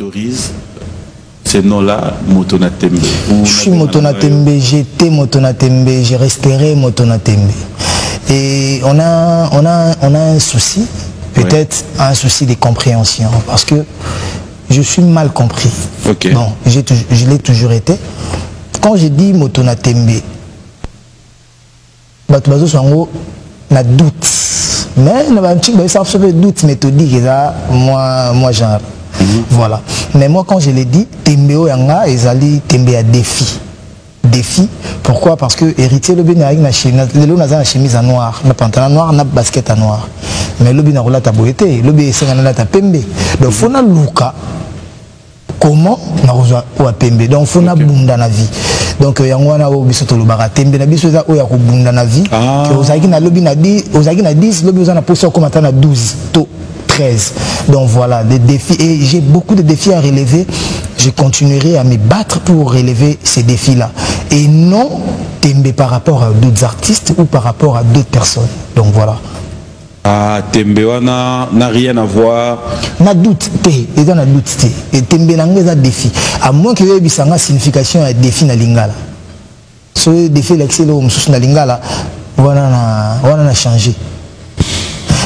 autorise ces noms-là, Motona Tembe. Je suis Motona Tembe, j'étais Motona Tembe, je resterai Motona Tembe. Et on a un souci, peut-être un souci de compréhension, parce que je suis mal compris. Okay. Bon, je l'ai toujours été. Quand je dis Motona Tembe, Batubazo Sango n'a doute. Mais ça fait doute méthodique, moi genre. Voilà. Mais moi quand je l'ai dit, Tembeo Yanga, Ezali Tembe à défi. Défi. Pourquoi? Parce que héritier le bien avec la chemise en noir, le pantalon noir, la basket en noir. Mais le bien a ta beauté, le bien c'est ta pembe. Donc faut na luka. Comment na ou pembe. Donc faut na bunda na vie. Donc yangwana o bisoto lo bara tembe na biso za o ya ko bunda na vie. Que ozaki na lobi na 10, ozaki na 10, lobi ozana position comme atana 12 to 13. Donc voilà, des défis et j'ai beaucoup de défis à relever. Je continuerai à me battre pour relever ces défis-là. Et non Tembe par rapport à d'autres artistes ou par rapport à d'autres personnes. Donc voilà. Ah, Tembe n'a rien à voir. Na doute, et dans la doute, et Tembe n'a pas de défi. À moins que y ait une signification à défi na lingala. Ce défi l'excellent na lingala, voilà na changé.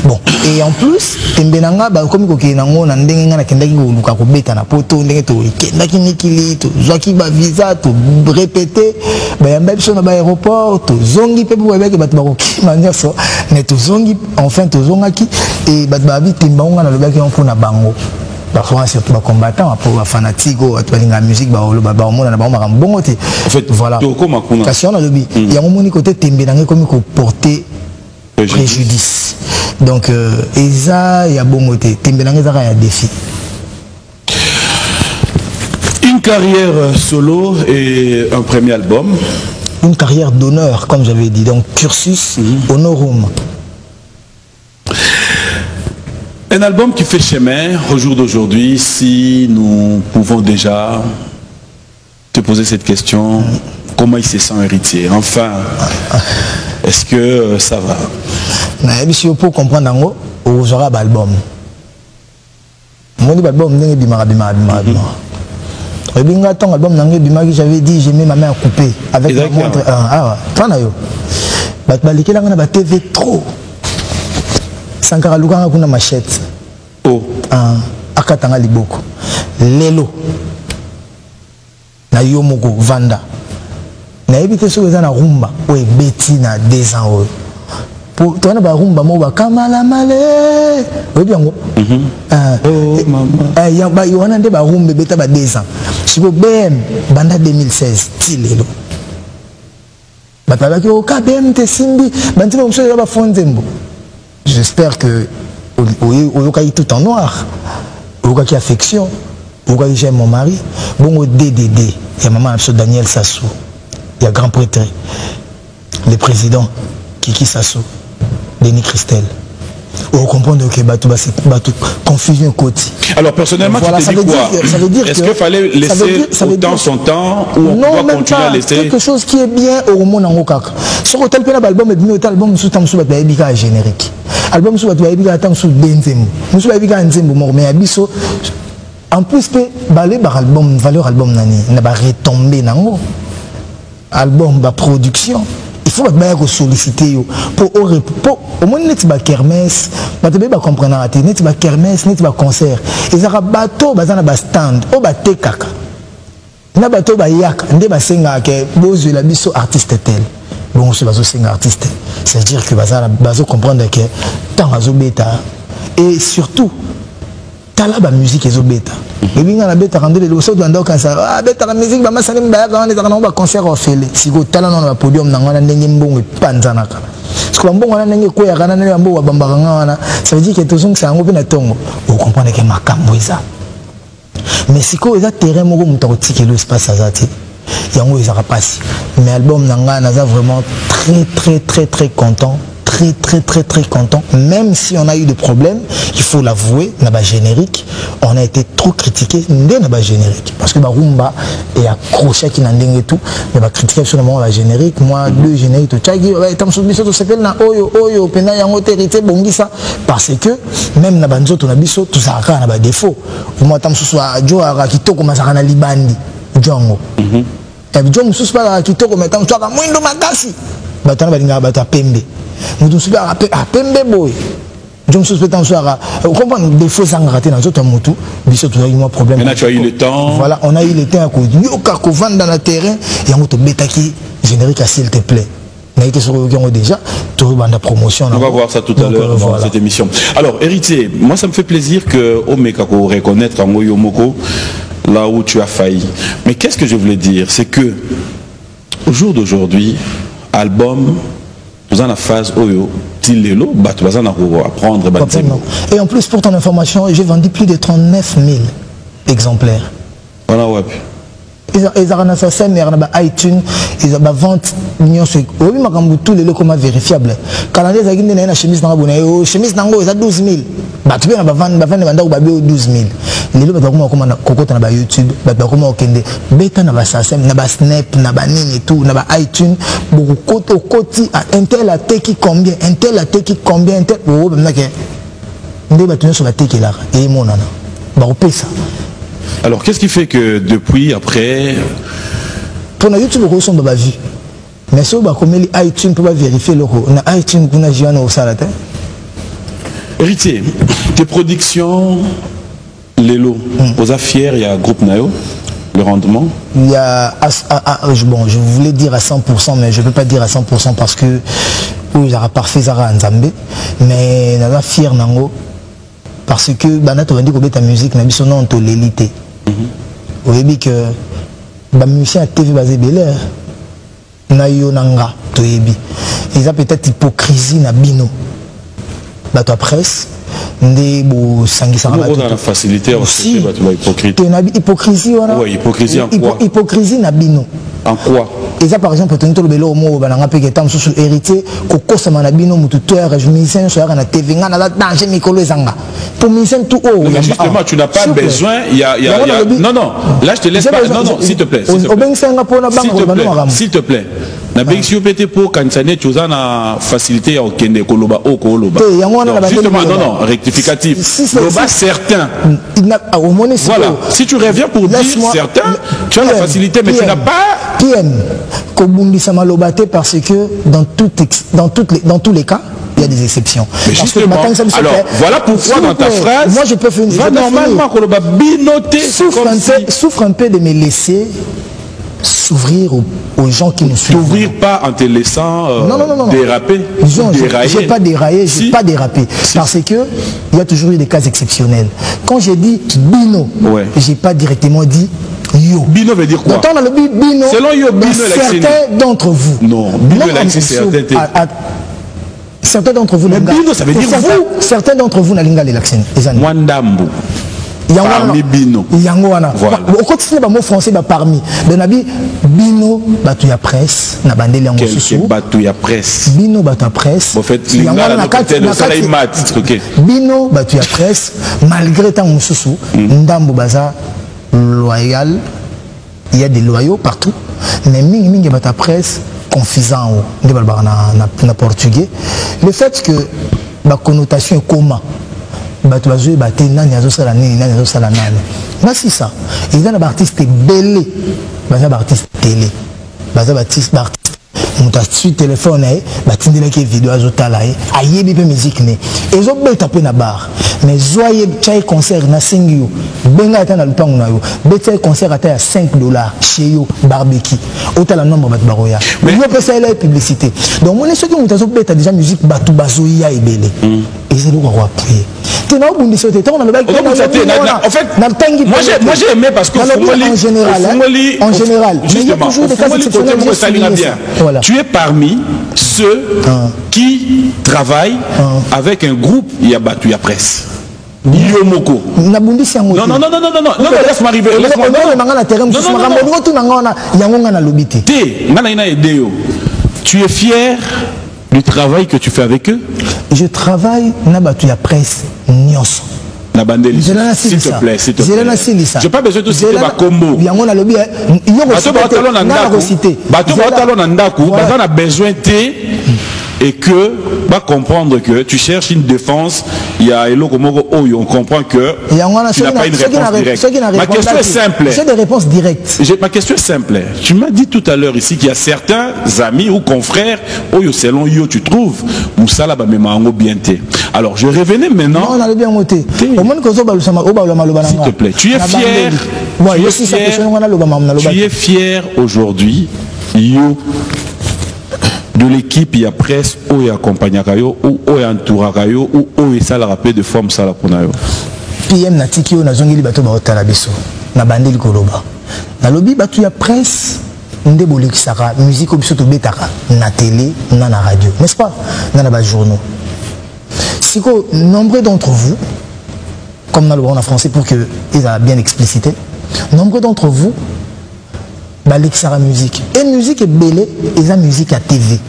Bon, et en plus, Tembe nanga ba comme ko kenango na ndenge ngana kendaki ko luka ko beta na poto ndenge to kendaki nikili to zwaki ba visa to répéter ba yamba biso na ba aéroport to zongi pe pour ba ke bat ba ko mania so mais to zongi enfin to zongaki et bat ba bi Tembe ngana na lobaki on pona bango. Parfois surtout ba combattant pour fanatique ou la musique ba mona na ba bongo te. En fait, voilà. Parce qu'on a lobby, il y a un moment côté Tembe nanga comme ko porter préjudice. Donc, il y a bon côté. Tembe nanga il y a défi. Une carrière solo et un premier album. Une carrière d'honneur, comme j'avais dit. Donc, cursus honorum. Un album qui fait chemin au jour d'aujourd'hui. Si nous pouvons déjà te poser cette question, comment il se sent héritier? Enfin, est-ce que ça va? Si pour comprendre, on aura un album. Mon album, j'avais dit, j'ai mis ma main à couper avec ma montre. Ah, ouais. TV trop. Sankara Luganga kuna machette. Oh. Akatanga liboko. Lelo. Na yomoko vanda. Na ebite so eza na rumba o ebeti na 2 ans. Pour toi na ba rumba mo ba kamala male. Oyebi yango. Oh maman. Ya ba yona nde ba rumba beta ba 2 ans. Sibo BM banda 2016 tilelo. Bataba ki o KBM te simbi bantima mso ya ba fonzembo. J'espère que Oyokaï tout en noir, Oyokaï affection, Oyokaï j'aime mon mari, bon au DDD, il y a maman Daniel Sassou, il y a grand prêtre, le président Kiki Sassou, Denis Christel. Vous comprenez que bateau confusion côté. Alors personnellement, voilà, tu te dis quoi? Est-ce qu'il fallait laisser autant son temps ou on doit continuer à laisser quelque chose qui est bien au monde en Okaka? Sur hôtel Pena album est venu album sous tam sous la générique. Album sous la tam sous Benzemo. Nous sous la Nzembo mais abisso en plus que balé par album valeur album nani n'a pas retombé nango. Album ba production. Il faut que solliciter pour au moins net ba kermesse ba te ba comprendre net ba kermesse net ba concert et ça bateau bazana ba stand o ba tekaka na bateau ba yak nde ba senga ke bozo la biso artiste tel bon ce bazo senga artiste c'est à dire que bazana bazo comprendre que tant bazo beta et surtout tala ba musique ezo beta et bien la beta rendre le so dans donc ça beta la musique ba masana ba quand on est ba concert au fele si go tala non ba podium na ngana ndenge mbongo panzanaka parce que mbongo na ndenge ko ya kana na mbongo bambaka ngana ça veut dire que tout ça ça ngopé na tongo vous comprenez que makambo eza mais si ko eza terrain moko mutako tikelo espace azati yango eza rapasi mais album na ngana za vraiment très content très content. Même si on a eu des problèmes, il faut l'avouer, dans le générique, on a été trop critiqué dans le générique. Parce que Rumba est accroché qui n'a et tout, mais va critiquer sur le moment la générique. Moi, deux génériques, parce que même dans le tout ça a des défauts. Moi, je libandi Django. Django sous pas qui toko metam tu as moins de makasi. Batana balinga bata pembe. Nous sous pas pembe boy. Django sous pétan soir. On comprend des faux sangratés dans autres motu. Biso tu as eu un problème. Mais là tu as eu le temps. Voilà, on a eu le temps à cause yoka ko vendre dans le terrain et on te betaki générique s'il te plaît. Déjà, promotion. On va voir ça tout à l'heure dans cette émission. Alors, héritier, moi ça me fait plaisir que Omekako reconnaître en Moyomoko là où tu as failli. Mais qu'est-ce que je voulais dire? C'est que au jour d'aujourd'hui, album, nous avons la phase Oyo, Tilelo, tu vas en apprendre. Et en plus, pour ton information, j'ai vendu plus de 39 000 exemplaires. Voilà, ouais. Ils ont iTunes, ils ont vente tous les locaux vérifiables. Quand on a une chemise dans la chemise nango ils ont 12 000. Tu peux vendre 12 000. Les lots sont YouTube, beta na Snap, na et tout, na iTunes, beaucoup côté Intel a teki combien, Intel a teki combien, Intel sur la teki là et mon nana. Ça. Alors, qu'est-ce qui fait que depuis, après... Pour nous, YouTube, on a vu. Mais si on a iTunes, on peut vérifier le rôle. On a iTunes, on a joué au salade. Héritier, tes productions, les lots, aux affaires, il y a un groupe Nayo, le rendement? Il y a... bon, je voulais dire à 100%, mais je ne peux pas dire à 100% parce que... Oui, j'ai parfait Zara Nzambe. Mais dans la fière Nango, parce que Banat on dit que ta musique n'a pas nom de l'élite. Vous voyez que les musiciens à TV basé Belair Nayo Nanga Toyebi. Ils ont peut-être hypocrisie na bino. Bato presse des beaux sanguisards. On a la facilité aussi. Hypocrisie voilà. Oui, hypocrisie en quoi? Hypocrisie na bino. En quoi? Et ça par exemple tu le belo mo bananga pe ketam sous héritier koko sama na bino mutu toer musicien sur na TV ngana danger mikolo ezanga. Pour musicien tout haut. Mais justement tu n'as pas besoin non là je te laisse pas non s'il te plaît. S'il te plaît. Na bexio pété pour kansané tu as na facilité au kende koloba o koloba. Justement non rectificatif. Loba certain. Voilà, si tu reviens pour dire certain, tu as la facilité mais tu n'as pas parce que dans tous les cas, il y a des exceptions. Mais justement, alors voilà pourquoi dans ta phrase, moi je peux faire une normalement souffre un peu de me laisser s'ouvrir aux gens qui nous suivent. T'ouvrir pas en te laissant déraper. Je n'ai pas déraillé, je n'ai pas dérapé. Parce que il y a toujours eu des cas exceptionnels. Quand j'ai dit Bino, je n'ai pas directement dit Yo. Bino veut dire quoi? Dans le Bino, selon Yo, Bino certains d'entre vous. Non, Bino c'est certains d'entre vous. Mais Bino, ça veut dire vous. Certains d'entre vous n'ont pas l'élection. Mwandambu. Parmi Bino. Voilà. Au quotidien, le mot français parmi. Benabi Bino Batouya Presse. Na bandeli en sous. Batouya Presse. Bino Batouya Presse. En fait, Bino Batouya Presse. Malgré tant en sous, Ndambo Baza loyal. Il y a des loyaux partout. Mais mingi Batouya Presse confisant na portugais. Le fait que la connotation est comment? C'est ça. Il y a des artistes belés, des artistes télé, des artistes on t'a su téléphone batindi la vidéo azotala aye bipe musique ne ezo beta pe na bar mais zoye chai concert na singio benga ata na lupango na yo beta concert ata ya $5 chez yo barbecue otala nombre bat baroya mais yo pesa la publicité donc mon ce qui mutazo beta déjà musique batu bazoya ebele et c'est le roi appuyer tu n'as pas de on a le bac en fait moi j'ai aimé parce que en général mais il y a toujours des cas exceptionnels bien. Voilà. Tu es parmi ceux qui travaillent avec un groupe Yabatouya Presse. Yomoko. Non, laisse-moi arriver. Tu es fier Le travail que tu fais avec eux? Je travaille na batu ya presse nyonso. La bandelle, s'il te plaît, s'il te plaît. J'ai pas besoin de citer ma combo. Bateau a besoin de et que va comprendre que tu cherches une défense. Il y a on comprend que tu n'as pas une réponse directe. Ma question est simple. J'ai des réponses directes. Ma question est simple. Tu m'as dit tout à l'heure ici qu'il y a certains amis ou confrères, selon yo tu trouves, Moussala Bamemango bien té. Alors je revenais maintenant. Non, on a bien monté. S'il te plaît, tu es fier. Tu es fier aujourd'hui, yo, de l'équipe, il y a presse, ou il y a accompagné ou il y a entouré ou il y a la rappel de forme ça la ponayo. PM natiki na zongeli bato ba otala biso na bandeli koloba. Na lobi bato ya presse ndeboli kisaka musique obiso to betaka na télé na radio, n'est-ce pas? Na ba journaux. Siko nombreux d'entre vous, comme dans le en français pour que ils a bien explicité, nombreux d'entre vous balexara musique et musique est belle et la musique à TV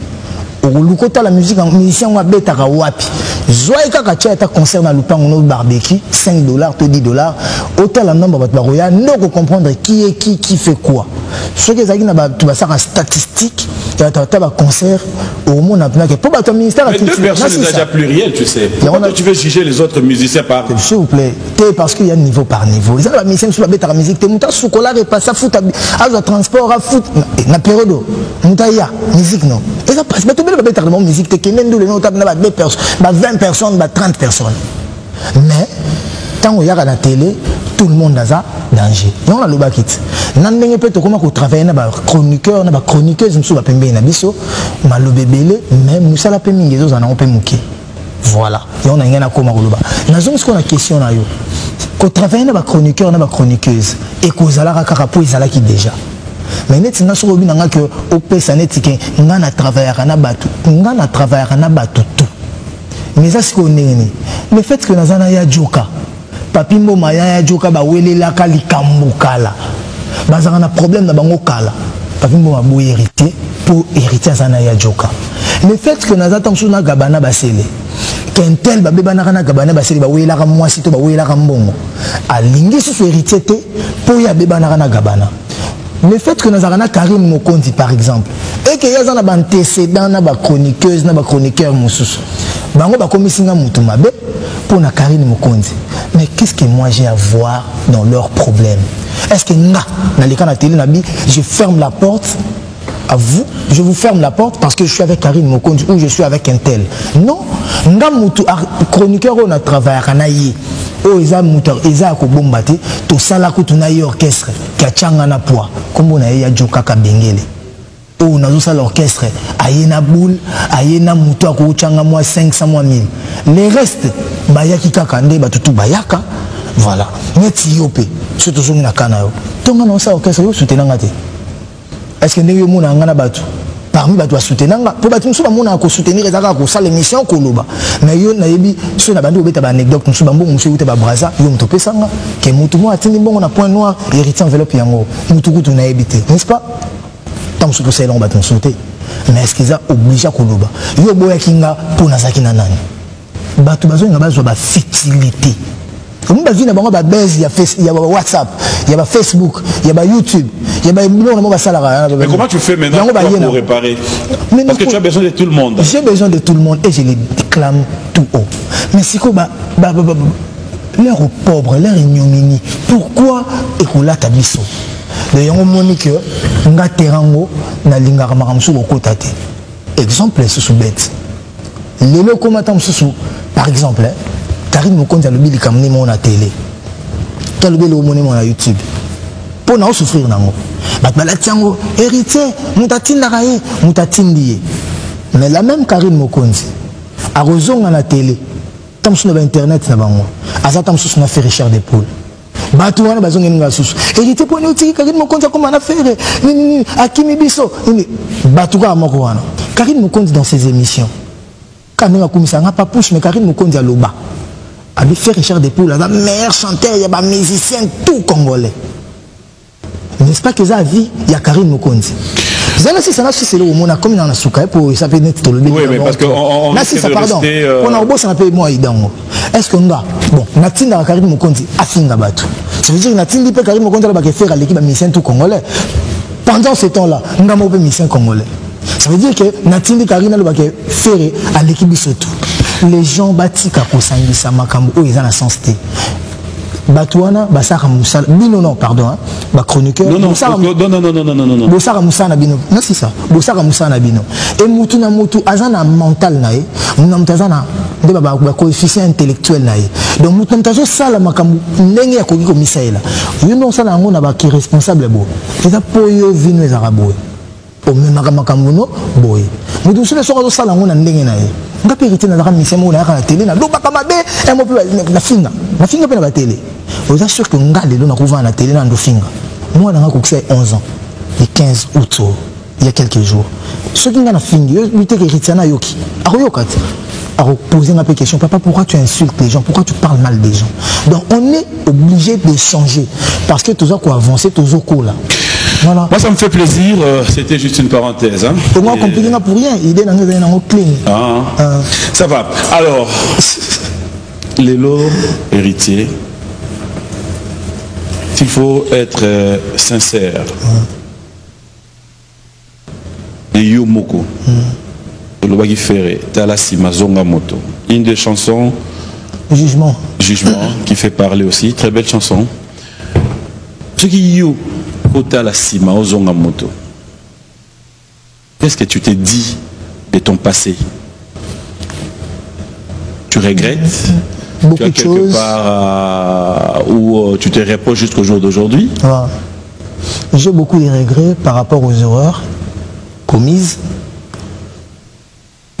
au lukota la musique en musicien wa betaka wapi zoa kaka tia ta concert na lupango no barbecue $5 to $10 autant la nombre ba roya ndoko comprendre qui est qui fait quoi ce que ezaki na ba tu basaka statistique ya ta ba concert au monde na que pour ba ton ministère mais deux personnes c'est déjà pluriel tu sais pourquoi tu veux juger les autres musiciens par s'il vous plaît parce qu'il y a niveau par niveau ils ont la musicien sur la betaka musique te muta sukola repassa foot à transport à foot na période mutaya musique non et ça passe mais tout le betaka de musique te kenen do le no table na 2 personnes 20 personnes 30 personnes mais tant on y a la télé tout le monde a ça danger non la lobakit nan ndenge pe to koma ko travailler na ba chroniqueur na ba chroniqueuse mso ba pembe na biso malobebele même musala pe mingi zo na on pe muke voilà et on a ngena koma ko loba na zo msko na question na yo ko travailler na ba chroniqueur na ba chroniqueuse et ko zala kaka po izala ki déjà mais net na so obi nga que o pesa netike nga na travailler na batu tout mais ça c'est qu'on est le fait que nazana ya joka papimbo maya joka ba welela kali kambukala bazanga na problème na bango kala papimbo mabo hérité pour hériter azana ya joka le fait que nazata msuna gabana basele kentel ba beba na gabana basele ba welela ka mwasi to ba welela ka mbongo alingi su hérité te pour ya beba na gabana le fait que nazana Karim Mokonzi par exemple et que yazana ba antécédent na ba chroniqueuse na ba chroniqueur mususu bango ba komisinga mutu mabe pour na Karim Mokonzi. Mais qu'est-ce que moi j'ai à voir dans leurs problèmes? Est-ce que nga dans les cas de la télé nabi je ferme la porte à vous, je vous ferme la porte parce que je suis avec Karim Mokonzi ou je suis avec un tel? Non, nga mutu chroniqueur on a travaillé kanayi o eza mutu eza ko bombate to sala ko tunayi orchestre kiachanga na poa kombo na ya joka ka bengele o nazo sala orchestre ayena boule ayena mutu ko changa moi 500 moi 1000 les restes bayaki kaka nde batutu bayaka voilà neti yope surtout zongi na kana yo tonga na sa orchestre yo soutenanga te est-ce que ndenge yo mona ngana batu parmi batu ba soutenanga pour batu musu ba mona ko soutenir ezaka ko sala émission ko loba mais yo na yebi so na bandi obeta ba anecdote musu ba mbongo musu uta ba braza yo muto pesanga ke mutu mo atindi mbongo na point noir hérité enveloppe yango mutu kutu na yebité n'est-ce pas tant musu ko sala on batu souté mais est-ce qu'ils a obligé ko loba yo boya kinga pour nazaki na nani batu bazo nga bazo ba futilité comme ba vina bango ba base il y a WhatsApp il y a Facebook il y a YouTube il y a mais comment tu fais maintenant pour réparer parce que tu as besoin de tout le monde j'ai besoin de tout le monde et je les déclame tout haut mais c'est quoi l'air aux pauvres l'air ignominie pourquoi ekola tabiso de yango monique nga terango na lingara makamsu ko tate exemple sous bête lelo komatam sous par exemple Karim Mokonzi a le bili kamné mon à télé quel bel au mon à YouTube pour nous souffrir nango batala tiango héritier mutatinda kaye mutatindi mais la même Karim Mokonzi a rozonga na télé tam sur internet na bango azata msusu na faire Richard des poules batu wana bazonga nga susu héritier pour nous tiki Karim Mokonzi comment na faire ni akimi biso ni batu ka moko wana Karim Mokonzi dans ses émissions quand on a commis ça, on n'a pas poussé, mais Karim Mokonzi a l'oba. A fait Richard des poules, la meilleur chanteur, il y a des musiciens, tout congolais. N'est-ce pas que ça a vie, il y a Karim Mokonzi. Zana si ça c'est le mona comme dans la souka pour ça peut être le. Oui, mais parce que on là si ça pardon. On a boss on a payé moi idango. Est-ce qu'on va bon, natinda Karim Mokonzi afinga batu. Ça veut dire natindi pe Karim Mokonzi ba ke faire l'équipe mission tout congolais. Pendant ce temps-là, nous avons une mission congolais. Ça veut dire que Natindi Karina le baké ferré à l'équipe surtout. Les gens bâtis Kakosangi Samakambo, ils ont la sensité. Batouana, Basara Moussa, Bino non, pardon, bah chroniqueur. Non, Bossara Moussa Nabino. Non, c'est ça. Bossara Moussa Nabino. Et Moutuna Moutou, Azana mental nae, Mounamtazana, de coefficient intellectuel nae. Donc Moutnamtazo Sala Makambo, Nengi a Kogi comme Misaïla. You know, ça n'a pas qui responsable. C'est ça pour eux, vino les arabes. Au même Makambo, boy. Moutou, c'est le soir de Sala, on a Nengi nae. On a périté dans la mission, on a la télé, on a la finga. La finga peut la télé. Vous êtes sûr que nous avons la télé dans la finga. Moi, j'ai 11 ans, le 15 août, il y a quelques jours. Ceux qui ont la finga, ils ont été héritiers à Yoki. À poser une question, papa, pourquoi tu insultes les gens? Pourquoi tu parles mal des gens? Donc, on est obligé d'échanger. Parce que tout ça, qu'on avance, tout ça, là. Voilà. Moi, ça me fait plaisir. C'était juste une parenthèse. Hein. Et moi, compliqué pour rien. Idée dans le clean. Ça va. Alors, les lots héritiers, il faut être sincère. Et Yomoko, le Wagi Ferré, Talasima Zonga Moto. Une des chansons. Jugement. Jugement, qui fait parler aussi. Très belle chanson. Ce qui you. Qu'est-ce que tu t'es dit de ton passé? Tu regrettes? Beaucoup tu as de quelque choses. Part où tu te reposes jusqu'au jour d'aujourd'hui? J'ai beaucoup de regrets par rapport aux erreurs commises.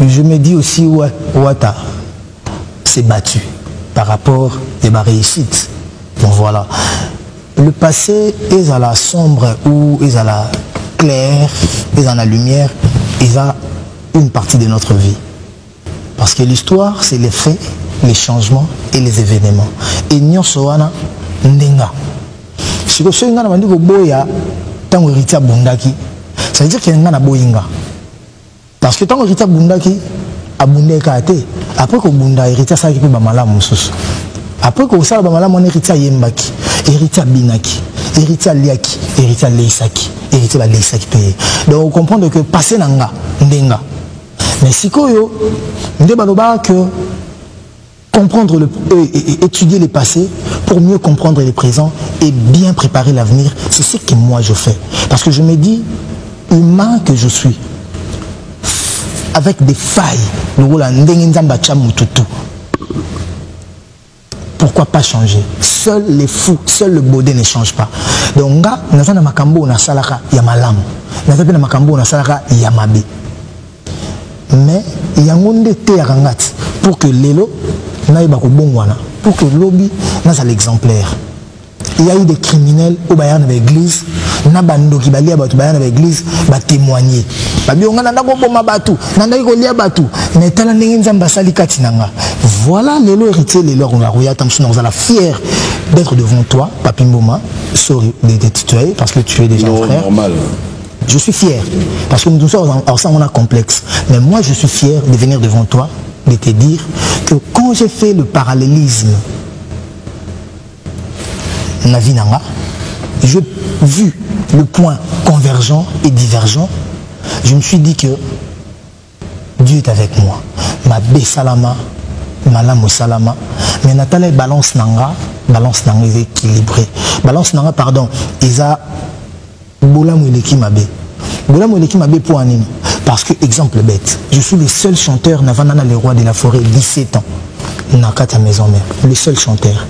Je me dis aussi Ouata s'est battu par rapport à ma réussite. Donc voilà. Le passé est à la sombre ou est à la claire, est à la lumière, est à une partie de notre vie. Parce que l'histoire, c'est les faits, les changements et les événements. Et nous sommes ndenga. Si vous avez un boya, tant que héritier bundaki, ça veut dire qu'il y a un boyinga. Parce que tant que héritier bundaki, abundé kate, après que bunda héritier ça qui peut bamala mususu. Après que ça bamala mon héritier yembaki. Héritier Binaki, héritier Liaki, héritier Leisaki, héritier Leisaki payé. Donc on comprend que passer nanga, ndenga. Mais si koyo, ndebaloba que comprendre et étudier le passé pour mieux comprendre le présent et bien préparer l'avenir, c'est ce que moi je fais. Parce que je me dis, humain que je suis, avec des failles, pourquoi pas changer? Seuls les fous, seul le baudet ne change pas. Donc, nous avons makambo na salaka yamalam. Nous avons makambo na salaka yamabe. Mais il y a un monde pour que l'élo n'aille pas au bon wana, pour que lobby n'a l'exemplaire. Il y a eu des criminels au Bayern de l'église, na bando qui balia batu Bayern de l'église, ba témoigner. Babi on a ndako boma batu, nanda ko lia batu, mais tala ndenge nzamba sali katinanga. Voilà les lois héritiers, les lois on a roya tam nous la fier d'être devant toi, Papi Mboma, sorry de te tutoyer parce que tu es déjà un frère. Normal. Je suis fier parce que nous sommes ensemble, on a complexe. Mais moi je suis fier de venir devant toi, de te dire que quand j'ai fait le parallélisme Navinanga, j'ai vu le point convergent et divergent, je me suis dit que Dieu est avec moi. Ma Bessalama, Malamo Salama, mais Nathalie balance nanga est équilibré. Balance nanga, pardon, Isa Boulamu Eleki Mabe. Boulamu Eleki Mabe pour anime. Parce que, exemple bête, je suis le seul chanteur Navanana le roi de la forêt, 17 ans. Nakata maison mère, le seul chanteur.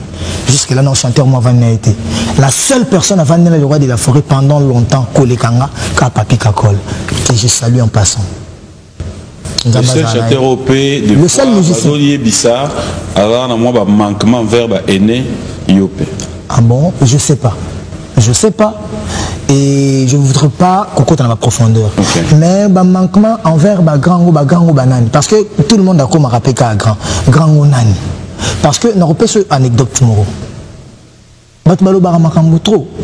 Jusque là, non, chanteur, moi, Vanna été. La seule personne à Vanna le roi de la forêt pendant longtemps, Kolekanga, Kapapi Kakol, que je salue en passant. Le seul chanteur OP, le seul musicien. Bizarre, alors, moi, manquement vers aîné, IOP. Ah bon, je sais pas. Je sais pas. Et je ne voudrais pas qu'on compte dans ma profondeur. Okay. Mais manquement envers grand ou banane. Parce que tout le monde a comme rappelé qu'à grand ou nani. Parce que nous repère cette anecdote tomorrow.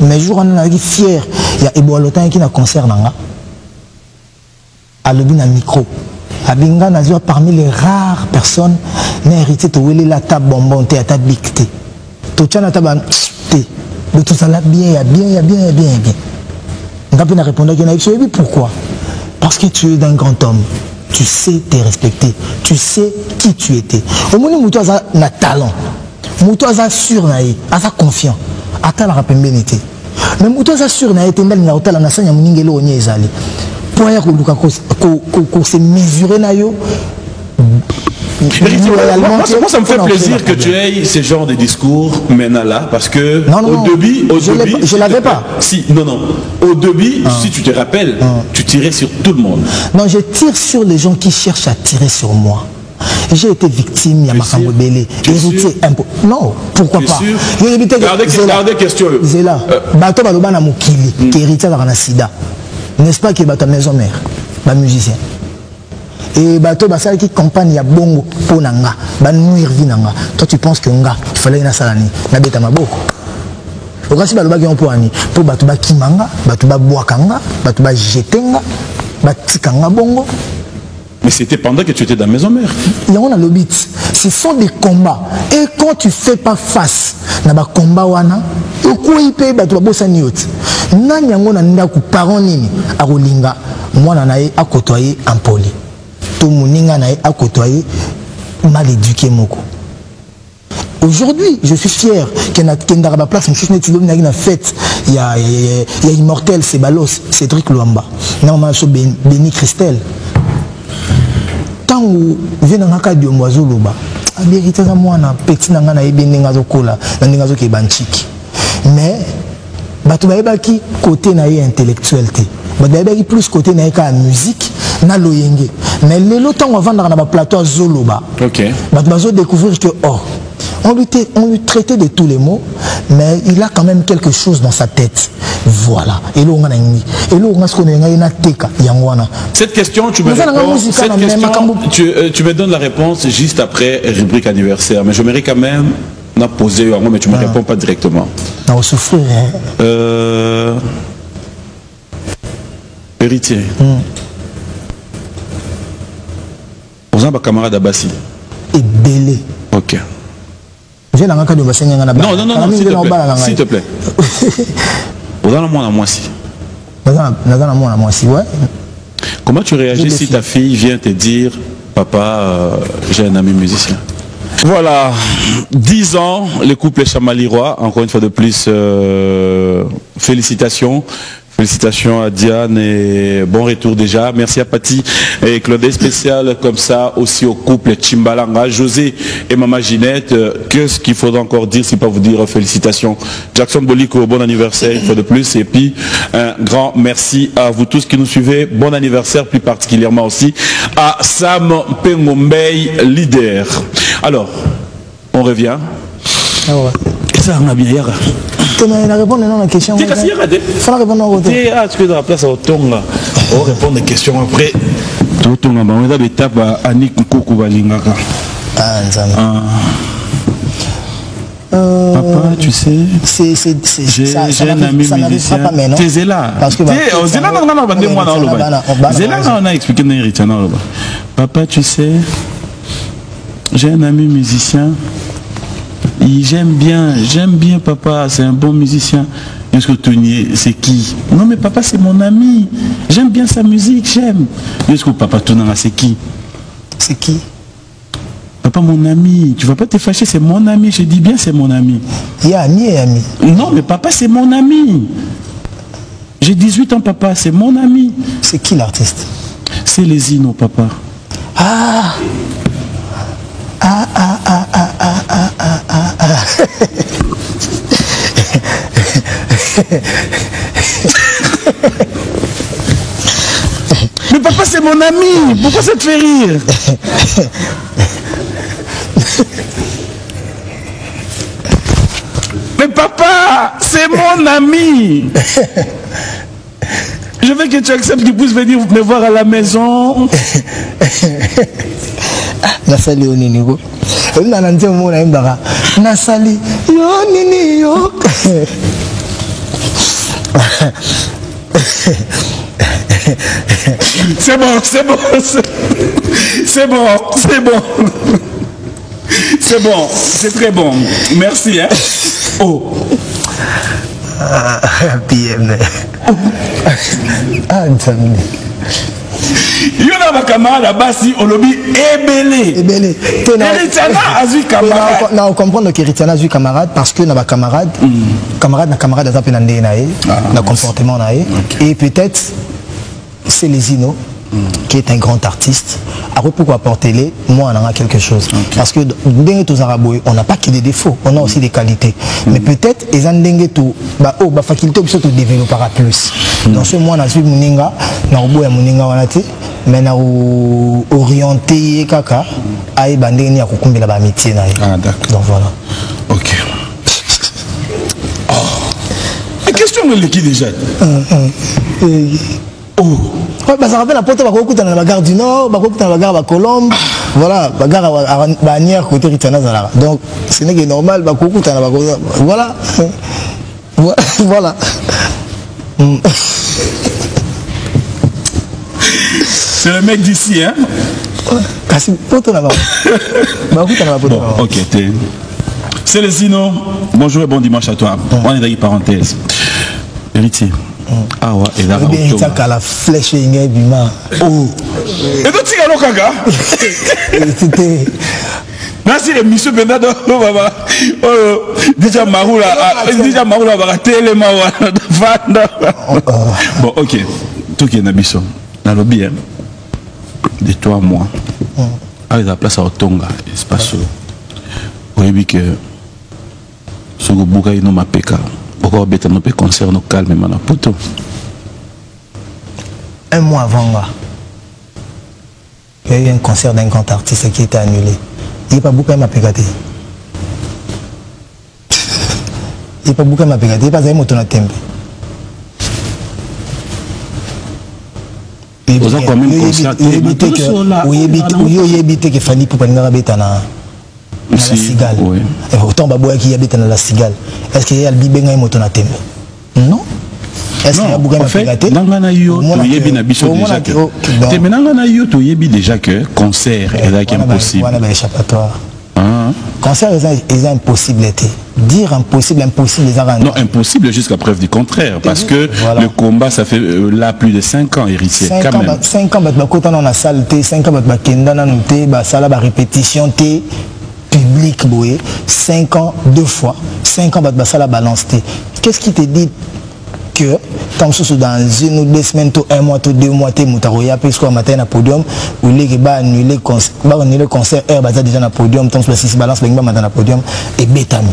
Mais jour on a fier, il y a Eboalotan qui n'a concert nanga. alobi na micro abinga nazwa parmi les rares personnes na hérité to wele la ta bonbon te ata big te to tchana ta ban te de tout ça là bien ngapi na répondre que na et pourquoi parce que tu es un grand homme, tu sais te respecter, tu sais qui tu étais. Au moins muto aza na talent, muto aza sûr na ye, aza confiant, ata la rapembénité. Mais muto aza sûr na ye tendali na otala na sanya muningelo onye ezali. Pour ya koluka ko se mesurer na yo. Moi, ça me fait plaisir que tu aies ce genre de discours maintenant là, parce que au début, je l'avais pas. Si, non. Au début, si tu te rappelles, tu tirais sur tout le monde. Non, je tire sur les gens qui cherchent à tirer sur moi. J'ai été victime, il y a Makambo Belé. Non, pourquoi pas? Gardez question. Zéla, Bato Balobana Moukili, qui héritier de la Sida. N'est-ce pas qu'il y a ta maison mère, ma musicien? Et bateau basal qui campagne ya bongo ponanga ba nuire vinanga toi tu penses que nga il fallait na salani na beta maboko okasi baloba ki on poani po bato ba kimanga bato ba boakanga bato ba jetenga ba tikanga bongo. Mais c'était pendant que tu étais dans la maison mère. Il y a le but. Ce sont des combats. Et quand tu fais pas face na ba combat wana, oko ipe bato ba bosa niot. Nani yango na ndaku parent nini akolinga mwana na ye akotoyer impoli. Moninga na a côtoyé mal éduqué moko. Aujourd'hui, je suis fier qu'il y a une place, une fête, il y a Immortel, c'est Balos, Cédric Luamba, Béni Christelle. Tant où vient dans un cas de oiseau loba, a vérité à moi na petit nanga na ebene ngazo kola, na ngazo ke banchiki. Mais bato baebaki côté na intellectualité. Bato baebaki plus côté na ka musique. Na loyenge mais les lotang avant dans le plateau zoloba bato découvrir que on lui traitait de tous les mots mais il a quand même quelque chose dans sa tête, voilà. Et là on a une et là on a ce qu'on a une teka yangwana. Cette question tu me donnes la réponse juste après rubrique anniversaire, mais je mérite quand même n'a posé mais tu me réponds pas directement. On souffrir héritier. Vous avez un camarade d'Abassi. Et belé. Ok. Non, s'il te plaît. Vous avez un mois-ci. Ouais. Comment tu réagis si ta fille vient te dire, papa, j'ai un ami musicien? Voilà, 10 ans, le couple Chamaliroy, encore une fois de plus, félicitations. Félicitations à Diane et bon retour déjà. Merci à Patty et Claude spécial comme ça aussi au couple Chimbalanga, José et Maman Ginette. Qu'est-ce qu'il faudra encore dire si pas vous dire félicitations. Jackson Boliko, bon anniversaire une fois de plus. Et puis un grand merci à vous tous qui nous suivez. Bon anniversaire plus particulièrement aussi à Sam Pengombei, leader. Alors, on revient. Ah ouais. Et ça on a bien hier. Tu vas répondre à la question. Tu vas répondre à tu peux la place au Tonga. On répond des questions après. Tonga, on a des étapes à Annick Koukou Balingaka. Papa, tu sais, j'ai un ami musicien. Tu es là. On a expliqué dans l'héritage. Papa, tu sais, j'ai un ami musicien. J'aime bien papa, c'est un bon musicien. Est-ce que Tony, c'est qui? Non mais papa c'est mon ami. J'aime bien sa musique, j'aime. Est-ce que papa Tony, c'est qui? C'est qui? Papa mon ami, tu vas pas te fâcher, c'est mon ami, je dis bien c'est mon ami. Il y a ami et ami. Non mais papa c'est mon ami. J'ai 18 ans papa, c'est mon ami. C'est qui l'artiste? C'est les Zino papa. Ah. Mais papa c'est mon ami, pourquoi ça te fait rire? Mais papa c'est mon ami. Je veux que tu acceptes qu'il puisse venir me voir à la maison. Nasali au Ninigo. Nasali yo nini yo. C'est bon, c'est bon. C'est bon, c'est bon. C'est bon, c'est très bon. Merci. Hein? Oh. PM. Ah, il y a un camarade basi au lobby ébélé. Eritana a vu camarade. Non, on comprend que Eritana a vu camarade parce que na camarade, camarade a tapé dans le comportement naé. Et peut-être c'est les Zino qui est un grand artiste. Après pourquoi apporter-les, moi on en a quelque chose. Parce que dans tous Arabes, on n'a pas que des défauts, on a aussi des qualités. Mais peut-être ils ont des tout, faculté de se développer plus. Dans ce mois on a vu Mouninga, na oboya Mouninga wanati. Mais nous orienté kaka aïe bandé ni akukumbi la métier na. Ah d'accord. Donc voilà. Ok. Oh. La question est qui déjà? Oh. Ouais, ça rappelle la porte dans la gare du Nord, dans la gare à Colombe, voilà, la gare à Banière côté Ritana Zara. Donc ce n'est que normal, voilà. Voilà. C'est le mec d'ici, hein? Bon, ok, c'est le Zino. Bonjour et bon dimanche à toi. On est dans les parenthèses. Héritier. Ah ouais, et là, la flèche est bima. Oh. Et donc, tu as le caga? C'était. Merci, monsieur Bernardo. Déjà, Maroula va rater les maouas. Bon, ok. Tout qui est Nabiso. Dans le bien. De toi, moi. Avec la place à Otonga, espace. Oui, que. Ce que vous avez nommé Peka. Pourquoi vous avez un concert au calme maintenant? Un mois avant, il y a eu un concert d'un grand artiste qui était annulé. Il n'y a pas beaucoup de m'apégaté. Il n'y a pas beaucoup de m'apégaté. Il n'y a pas de motonatembe. Vous avez quand même constaté il habite que Fanny pour pas betana la cigale. Autant baboya qui habite dans la cigale. Est-ce qu'il y a le bibenga et motonatembe? Non. Est-ce qu'il y a beaucoup de m'apégaté? Déjà que concert est impossible. Concert est impossible. Dire impossible, impossible, les arrangements. Non, impossible jusqu'à preuve du contraire. Parce que voilà. Le combat, ça fait là plus de 5 ans, héritier. 5 ans, quand on a salle, 5 ans, on a répétition, public, 5 ans, 2 fois. 5 ans, on a balance. Qu'est-ce qui te dit que tant que dans une ou 2 semaines, 1 mois, 2 mois, tu as un matin à podium, ou les gars annulé le concert, déjà na podium, tant que si balance, les gars matin à podium, et bétami.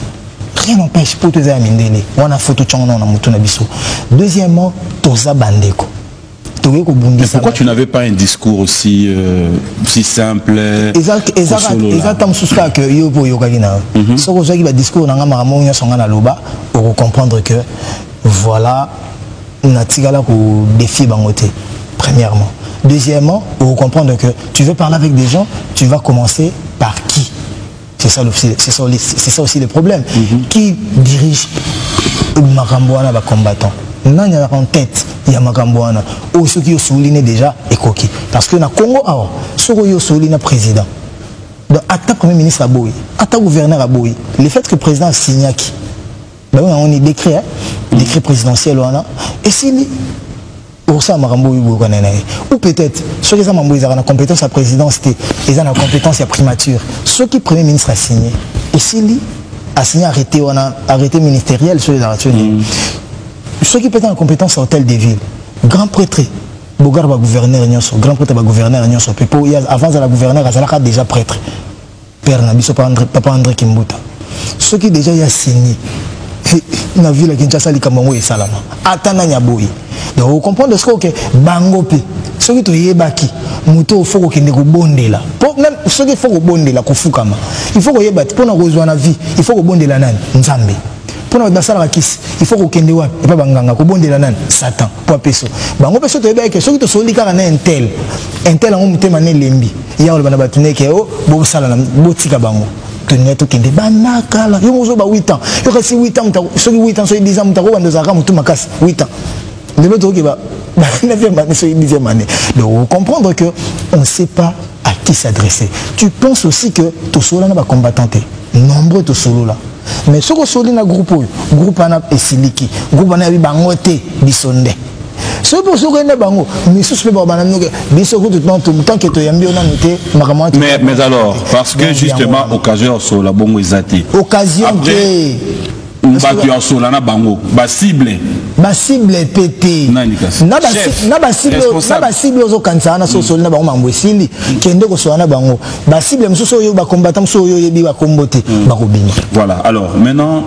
Rien n'empêche pour tes amis d'aider. On a photo de na mutu na biso. Deuxièmement, toza bandeko. Mais pourquoi tu n'avais pas un discours aussi simple? Exactement ce que yo pour yokagina. Ce que le discours na ngama nya songa na loba, pour comprendre que voilà, na tigala ko défi bangote. Premièrement. Deuxièmement, pour comprendre que tu veux parler avec des gens, tu vas commencer par qui? C'est ça aussi le problème. Qui dirige Makambouana va combattant? Non, il y a en tête, il y a Makambouana. Ou ceux qui ont souligné déjà et coquille. Parce que dans le Congo, ceux qui ont souligné le président. Donc, à ta premier ministre à Boui, à ta gouverneur à Boui, le fait que le président a signé qui? On est décret, décret présidentiel. Et s'il ou peut-être ceux qui ont la compétence à présidence, ils ont la compétence à primature. Ceux qui premier ministre a signé, et s'il a signé arrêté ministériel sur les arrêtés. Ceux qui ont la compétence à hôtel des villes, grand prêtre, Bogar va gouverneur, grand prêtre va gouverneur, avant la gouverneur, il a déjà prêtre. Père Nabiso, papa André Kimbuta. Ceux qui déjà y a signé, na ville qui Kinshasa likambo et salama. Atana nyaboyi. Donc vous comprenez ce que bangope. Ceux qui toyé baki, muto faut que ne bondela. Pour même ceux qui faut bondela kufukama. Il faut que yebati pour na rejoindre la vie, il faut que bondela nan nzambe. Pour na basala bakis, il faut que kende wa et pas banganga ko bondela nan Satan pour peso. Bangope ceux toyé baki, ceux qui to solika na intel en mutema ne lembi. Ya ole bana batune ke o bo sala na botika bango. Tout qui est banakala. Il y a 8 ans. Il y a 8 ans, 8 ans, 10 ans, 8 ans. De l'autre, 9e année, 10e année. Donc, comprendre qu'on ne sait pas à qui s'adresser. Tu penses aussi que tout solo n'a pas combattant. Nombreux tout solo là. Mais ce que solo na groupe ana esiliki, groupe ana bangote bisonde. Ce que solo na bango, mais ce que banano bisoko tout tant que to yambi on a noté makamwa. Mais alors parce que justement occasion sur la bongo ezati. Occasion que Mbaki en solana bango, ba cible pété. Na ba cible aux kansana so solana bango mambwesili kende ko solana bango. Ba cible mso yo ba combattant so yo yebi ba kombote ba robina. Voilà. Alors maintenant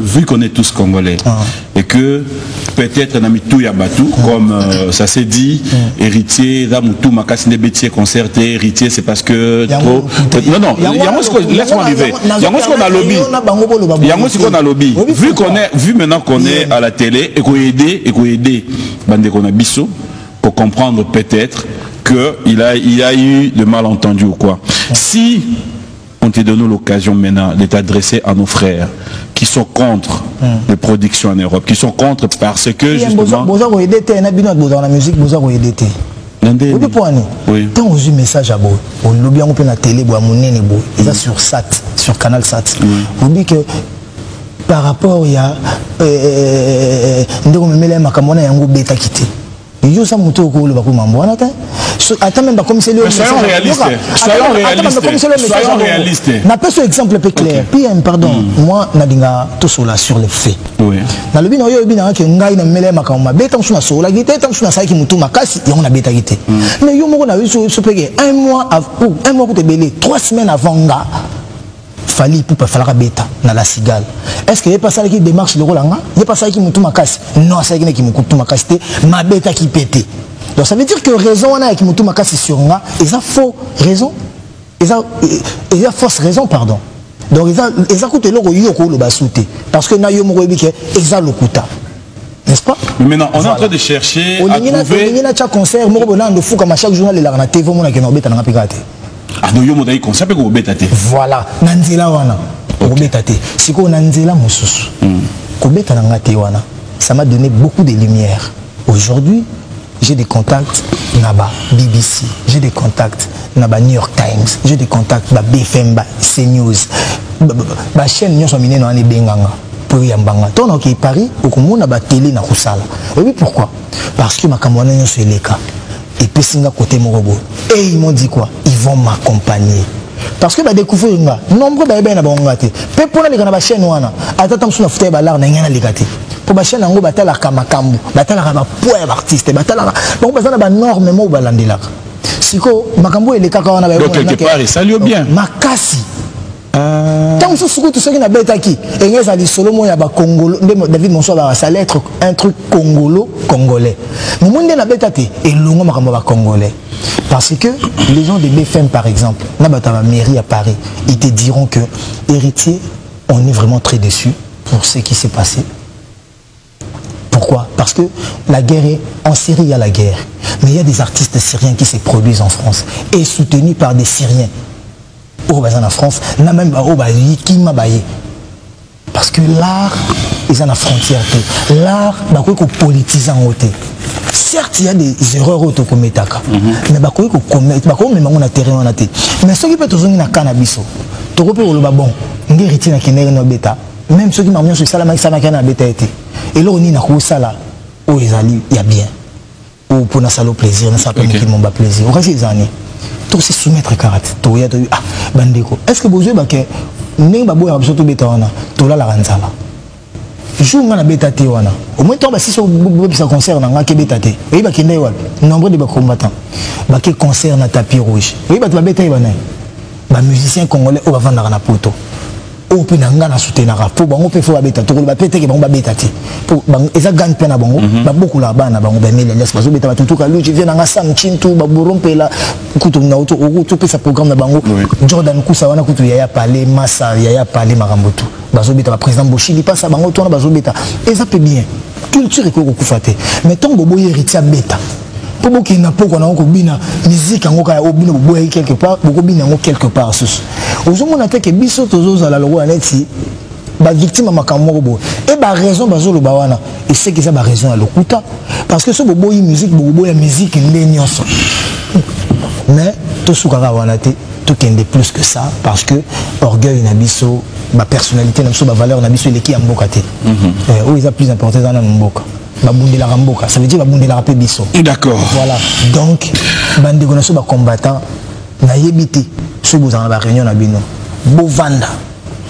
vu qu'on est tous congolais et que peut-être na mitou ya batou comme ça s'est dit héritier da mutu makasi ne betier concerté héritier c'est parce que trop non laisse-moi arriver yango ce qu'on a lobby yango ce qu'on a lobby vu maintenant qu'on est à la télé et qu'on aider bande qu'on a biso pour comprendre peut-être que il y a eu de malentendus ou quoi. Si on te donne l'occasion maintenant de t'adresser à nos frères qui sont contre les productions en Europe, qui sont contre parce que justement... Quand on a un message à vous, on lobby un peu la télé, ils sont sur SAT, sur Canal SAT. On dit que par rapport à il ça monte au col attends même comme c'est le soyons réalistes n'a pas ce exemple peu clair PM pardon moi nadinga tout cela sur les faits na le bino yo bina ke ngai na mele makama beta msuna so la gite tam msuna saiki mutu makasi yango na beta gite mais yo moko na so peke un mois pour te belé 3 semaines avant nga fali pour faire bêta dans la cigale. Est-ce qu'il n'y a pas ça qui démarche le Rolanga? Il n'y a pas ça qui me tourne ma casse? Non, ça qui me tourne ma casse, ma bêta qui pète. Donc ça veut dire que raison on a qui me tourne ma casse sur moi, et ça faux raison, et ça fausse raison pardon. Donc ils ont coûté le yoko le basouté parce que na yo mo bi ke exa lokuta. N'est-ce pas? Mais maintenant on est en train de chercher à trouver. On a un concert mo bolando fou comme chaque journal la na TV mo na ke na bêta na pikate. Ah non, yo modai concept ko betate. Voilà, nanzela wana. Ko betate. Siko nanzela mususu. Ko beta na ngate wana. Ça m'a donné beaucoup de lumière. Aujourd'hui, j'ai des contacts naba BBC, j'ai des contacts naba New York Times, j'ai des contacts ba BFM, ba CNews. Ba chaîne nyo so mineno ani benganga. Pour yambanga. Ton OK Paris, okomona ba télé na kusala. Oui, pourquoi? Parce que makamwana nyo so eleka. Et puis singa côté morobo et ils m'ont dit quoi, ils vont m'accompagner parce que ba découvrir nga nombre ba eba na bangate pe pona leka na ba chaîne wana atata msuna futa ba lar na ngana lekate pour ba chaîne ngo batala kamakambu batala ba poème artiste batala donc bazana ba norme mo ba landela siko makambo eleka ka wana ba donc quelque part ça lui bien makasi tant que ce tout ce qui n'a pas été et les ali solo mo ya ba Congolo David Monso ba ça allait être un truc congolais mais monde na betaté et longo makambo ba congolais parce que les gens de BFM par exemple na bata ba mairie à Paris ils te diront que héritier on est vraiment très déçus pour ce qui s'est passé. Pourquoi? Parce que la guerre est en Syrie, il y a la guerre mais il y a des artistes syriens qui se produisent en France et soutenus par des Syriens au bazar en France, n'a même pas au qui m'a baillé. Parce que l'art, ils ont la frontière. L'art, bah quoi qu'on politise en côté. Certes, il y a des erreurs auto commettaka, mais bah quoi qu'on commet, bah quoi même on a terrain en athée. Mais ceux qui peuvent toujours une cannabis, tu peux le babon, on héritier na kenere no bêta. Même ceux qui m'ont mis sur ça, la ça n'a qu'un bêta été. Et là on y n'a quoi ça là, oh ils allaient, il y a bien. Ou pour na salo plaisir, na ça peut qui m'ont bas plaisir. Au reste des années. Tout se soumettre karaté to ya to ah bandeko est-ce que besoin ba ke ndenge ba boya biso to beta wana to la ranzala jour ngana beta te wana au moins to ba si so bisa concert na ngake beta te et ba kende wana nombre de ba combattants ba ke concert na tapis rouge et ba to beta bana ba musicien congolais o ba vendre na poto o pe na ngana soutenir pour bango pe fo ba beta to ba pete ke bango ba beta te pour bang eza gagne pe na bango ba beaucoup la bana bango ba mele laisse pas so beta ba tutuka luchi vient na sam chintu ba borompe la kutu na auto o to pe sa programme na bango Jordan Kusa wana kutu ya parler massa ya parler marambotu ba so beta ba président Boshili passe bango to na ba so beta eza pe bien culture ko ko kufate mais tant bobo héritier beta pour beaucoup qui n'a pas qu'on a encore bina musique en encore au bina bobo quelque part beaucoup bina en quelque part sus aux hommes on a que biso tozo za la loi neti ba victime makamoko et ba raison bazo le bawana et c'est que ça ba raison à l'okuta parce que ce bobo yi musique bobo ya musique ndényonso mais tout soukara wana te tout kende plus que ça parce que orgueil na biso ba personnalité na biso ba valeur na biso eleki ya mboka te où ils a plus important dans mboka ba bundela mboka ça veut dire ba bundela pe biso d'accord voilà donc bande konaso ba combattant na yebité ce vous en ba réunion na bino bo vanda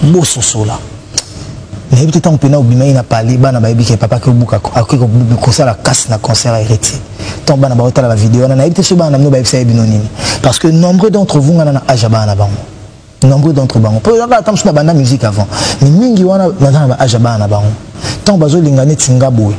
bo sosola mais peut-être on peut na obima ina parler bana ba yebike papa ke buka akiko concert la casse na concert héritier tant bana ba otala la vidéo na yebité ce bana no ba yebisa bino nini parce que nombreux d'entre vous ngana ajaba na bango nombreux d'entre bango peut avoir tant sur banda musique avant mais mingi wana na ba ajaba na bango tant bazo lingane tinga boy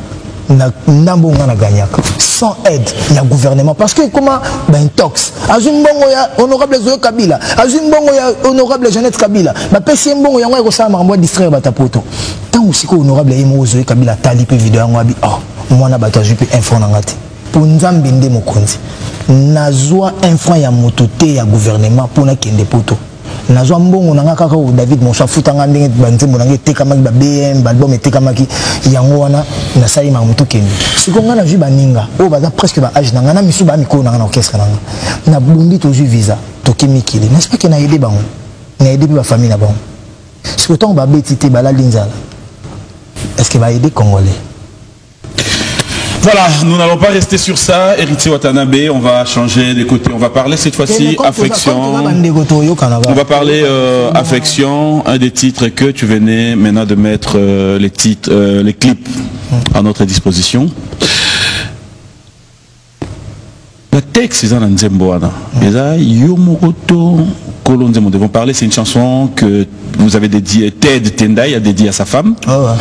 na ndambo ngana gagnaka sans aide ya gouvernement parce que comment ben tox azumbongo ya honorable Zoé Kabila azumbongo ya honorable Jeannette Kabila ba pesi mbongo yango ya kosala mambo distraire batapoto tant aussi ko honorable Imo Zoé Kabila tali pe vidéo yango abi oh mwana bato ajupe info na ngati pour nzambe nde mokonzi nazwa info ya motote ya gouvernement pour na kende poto nazwa mbongo nanga kaka o David Monsha futanga ndenge banzembo nanga tekamaki ba BM ba album tekamaki yango wana na sali ma mutu kende sikonga na ju baninga o baza presque ba âge nanga na misu ba mikolo nanga na orchestre nanga na bundi to ju visa to kimikili n'est-ce pas que na aider bango na aider ba famille na bango ce que tant ba betité ba la linzala est-ce que va aider congolais? Voilà, nous n'allons pas rester sur ça. Héritier Watanabe, on va changer de côté. On va parler cette fois-ci affection. On va parler affection, un des titres que tu venais maintenant de mettre les titres, les clips à notre disposition. Le texte est en Nzemboana. Nous devons parler, c'est une chanson que vous avez dédiée, Ted Tendai a dédiée à sa femme. Oh ouais.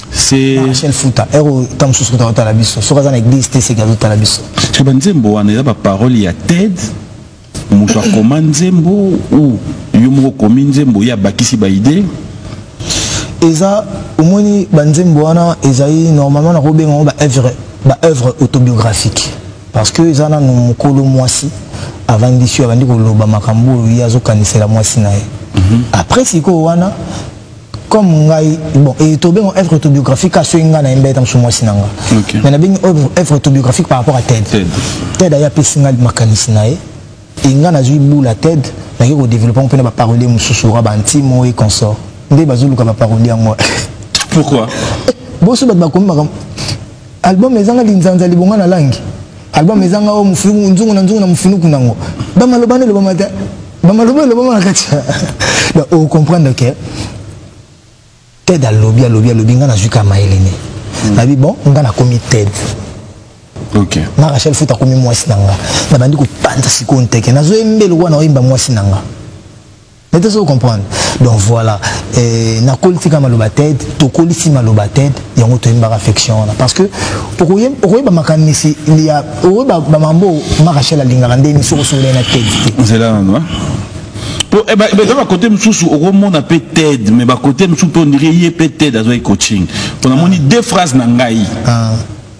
C'est Rachel Fouta ero tam sous que ta la biso so kaza na église te c'est que ta la biso je banzembo wana ya ba parole ya Ted muso komanzembo ou yumo kominzembo ya bakisi ba idée eza omoni banzembo wana ezai normalement na robenga ba œuvre autobiographique parce que eza na mukolo mwasi avant d'issue avant de koloba makambo ya zo kanisela mwasi na ye après siko wana comme bon et tout bien œuvre autobiographique à ce nga na mbeta msumwa sinanga mais na bien œuvre autobiographique par rapport à Ted a ya pesinga makanisi na e nga na zui bula Ted na ko développer on peut na parler mususura bantimo et consort ndé bazulu ka parole yango pourquoi boso bat ba komba album ezanga linzanza libonga na langi album ezanga o mufunu nzungu na mufunu kunango ba malobane lo ba mata ba malobane lo ba makacha donc comprendre que Ted à lobby nga na juka maelene na bi bon nga na komi Ted ok na Rachel Fouta komi mwasi nanga na bandi ko panta sikonte ke na zo embelo wana oyimba mwasi nanga mais tu comprendre donc voilà na politika maloba Ted to kolisi maloba Ted yango to imba affection parce que pour ba makanisi il y a ba mambo ma Rachel alinga ndeni soko sole na Ted c'est là non dans côté msusu au monde a peut Ted mais côté msusu on dirait y peut Ted à coaching on a moni deux phrases nangai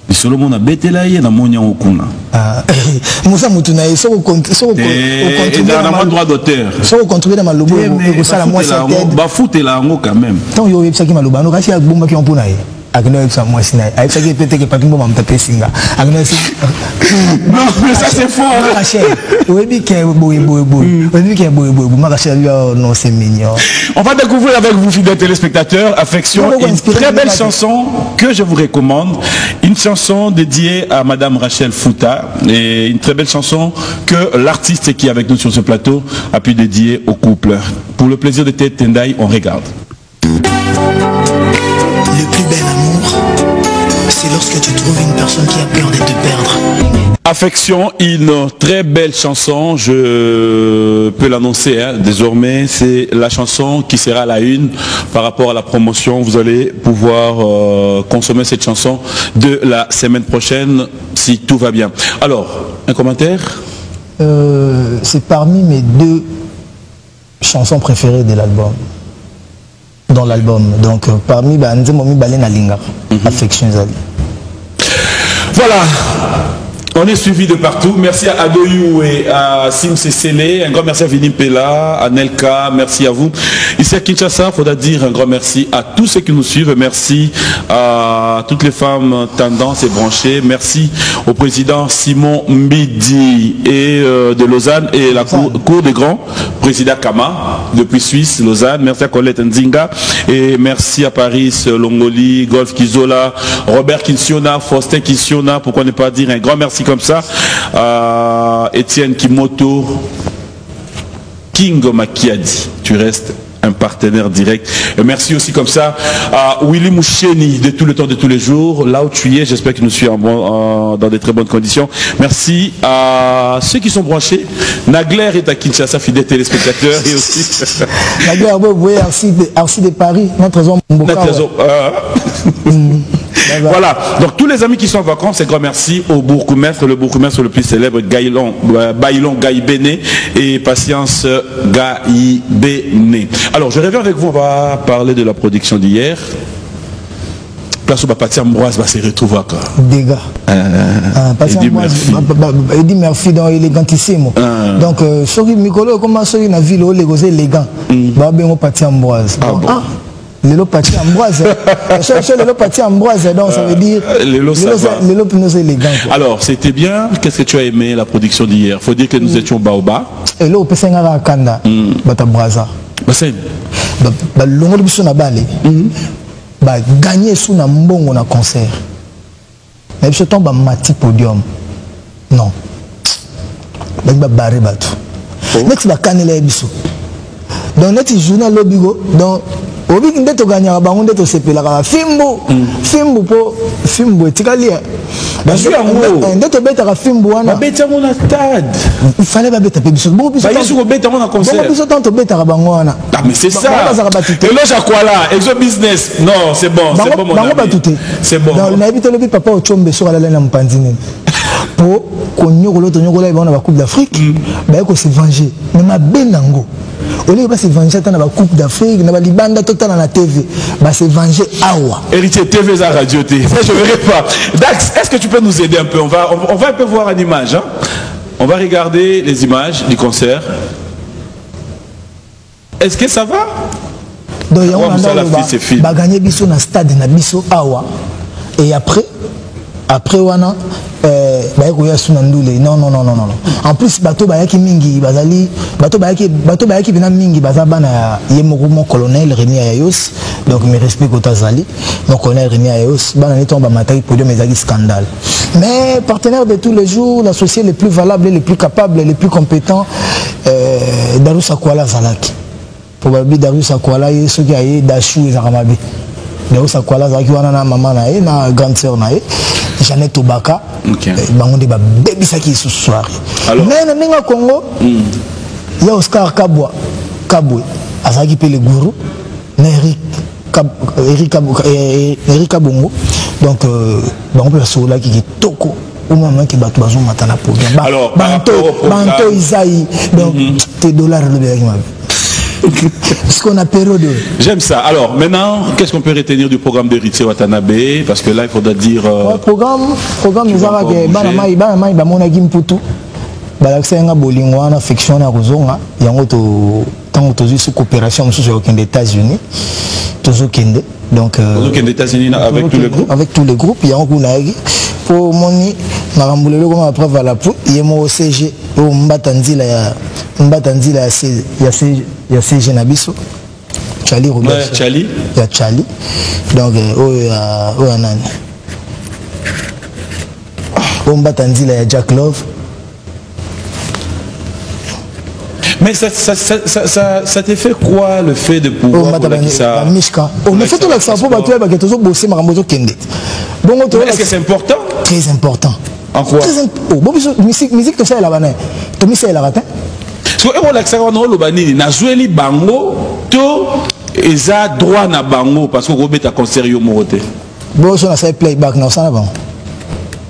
le solo monde a bêté là y na monia okuna musa mutuna so dans droit d'auteur so contribuer dans malobo ko sala moi c'est Ted ba fouter là ngo quand même tant yo yebisa ki maloba no kasi bomba ki on pona ye agno yebisa moi sina ayebisa ki peut-être que papi bomba mtape singa agno non mais ça c'est fort Rachel oui que boy oui que boy Rachel non c'est mignon. On va découvrir avec vous fidèles téléspectateurs affection, une très belle chanson que je vous recommande, une chanson dédiée à Madame Rachel Fouta et une très belle chanson que l'artiste qui est avec nous sur ce plateau a pu dédier au couple. Pour le plaisir de Ted Tendai, on regarde. Le plus bel amour, c'est lorsque tu trouves une personne qui a peur de te perdre. Affection, une très belle chanson, je peux l'annoncer, hein. Désormais c'est la chanson qui sera à la une par rapport à la promotion. Vous allez pouvoir consommer cette chanson de la semaine prochaine si tout va bien. Alors, un commentaire? C'est parmi mes deux chansons préférées de l'album. Dans l'album, donc parmi Nzemomi Balen Alinga, Affection Zali. Voilà. On est suivi de partout. Merci à Adoyou et à Sim Célé. Un grand merci à Vinim Pella, à Nelka. Merci à vous. Ici à Kinshasa, il faudra dire un grand merci à tous ceux qui nous suivent. Merci à toutes les femmes tendances et branchées. Merci au président Simon Mbidi et de Lausanne et la Cour des Grands, président Kama depuis Suisse, Lausanne. Merci à Colette Nzinga et merci à Paris, Longoli, Golf Kizola, Robert Kinsiona, Faustin Kinsiona. Pourquoi ne pas dire un grand merci comme ça à Étienne Kimoto, Kingo Makiadi. Tu restes un partenaire direct. Et merci aussi comme ça à Willy Moucheni de tout le temps de tous les jours. Là où tu es, j'espère que nous suis dans de très bonnes conditions. Merci à ceux qui sont branchés. Nagler est à Kinshasa, fidèle téléspectateur. Et aussi Nagler, vous voyez, Arcy de Paris, notre zone. Voilà, donc tous les amis qui sont en vacances, un grand merci au bourgmestre, le bourgmestre le plus célèbre, Bailon Gaïbéné et Patience Gaïbéné. Alors je reviens avec vous, on va parler de la production d'hier. Place où Pati Ambroise va se retrouver. Dégâts. Eddie Murphy dans élégantissimo. Donc, Sori Mikolo, comment Sori na ville, les élégants. Bah, bien, Pati Ambroise. Le Pati Ambroise. Le Pati Ambroise, donc ça veut dire. Le élégant. Alors, c'était bien. Qu'est-ce que tu as aimé la production d'hier? Faut dire que nous étions Baoba. Et là, au Pesengara Kanda, Bata Braza. Bassin. L'ongle de son abalé. Gagner sous un bon concert. Mais je tombe à Mati podium. Non. Je vais barrer bateau. Next, je vais canner biso. Dans notre journal Lobigo, dans Obi qui est gagné à Bango de Sepela, Fimbo, Fimbo, Fimbo, Tikalia. Il fallait pas bêter biso. Mais c'est ça. Et là, j'ai quoi là? Exo business. Non, c'est bon. C'est bon, mon ami. C'est bon. On a évité le papa au chombe sur la laine en pandine. Pour qu'on y ait l'autre, on a la Coupe d'Afrique. Ben, qu'on s'est vengé. Mais ma benango. Au lieu de se venger dans la Coupe d'Afrique, dans la Libanda totale dans la TV, bah se venger awa. Héritier TV à Radio T. Ça je verrai pas. Dax, est-ce que tu peux nous aider un peu? On va un peu voir une image. Hein? On va regarder les images du concert. Est-ce que ça va? Donc on va gagner biso dans stade na biso awa. Et après wana non. En plus bateau bayaki mingi bazali bateau bayaki bina mingi bazabana yemoko mon colonel Rémi Ayos, donc mes respects au Tazali, mon colonel Rémi Ayos bana ni tomba matai podium ezali scandale. Mais partenaire de tous les jours, l'associé le plus valable, le plus capable, le plus compétent, Darus Akwala Zalaki. Probablement Darus Akwala est ce qui a eu Dachou et Zaramabe. Darus Akwala Zalaki wana na maman na e na grande sœur na e. Jeannette Obaka, bango de baby saki ce soir. Mais na Congo, il y a Oscar Kabwe, Azaki pe le gourou, Eric Kabongo. Donc bango pe so là qui toko au moment qui bat bazo matana pour bien. Alors Banto Isaï, donc tes dollars le bien. Ce qu'on a période. J'aime ça. Alors maintenant, qu'est-ce qu'on peut retenir du programme d'Héritier Watanabe? Parce que là, il faudra dire. Programme nous a dit Banamai Bamona Gimputu. Balaxenga Bolingwana, Fiction à Rozonga. Il y a un autre temps de coopération sur les États-Unis. Toujours Kende. Donc. Les États-Unis avec tous les groupes. Avec tous les groupes, il y a un Gounagi. Pour Moni, Naramboulé, comme après Valapu, il y a mon CG. Au Mbatanzila, il y a CG Nabiso. Charlie Robert. Charlie. Il y a Charlie. Donc, il y a Nani. Au Mbatanzila, il y a Jack Love. Mais ça te fait quoi le fait de pouvoir ça on fait tout l'accent pour battre parce que toujours bosser Marambozo Kende. Bon, est-ce que c'est important? Très important. En quoi? Musique tout ça là-bas. Tu sais là raté. Parce que l'accent on le banini na joueli bango to eza droit na bango parce que Robert a concert yo moroté. Bon ça c'est playback na ça là-bas.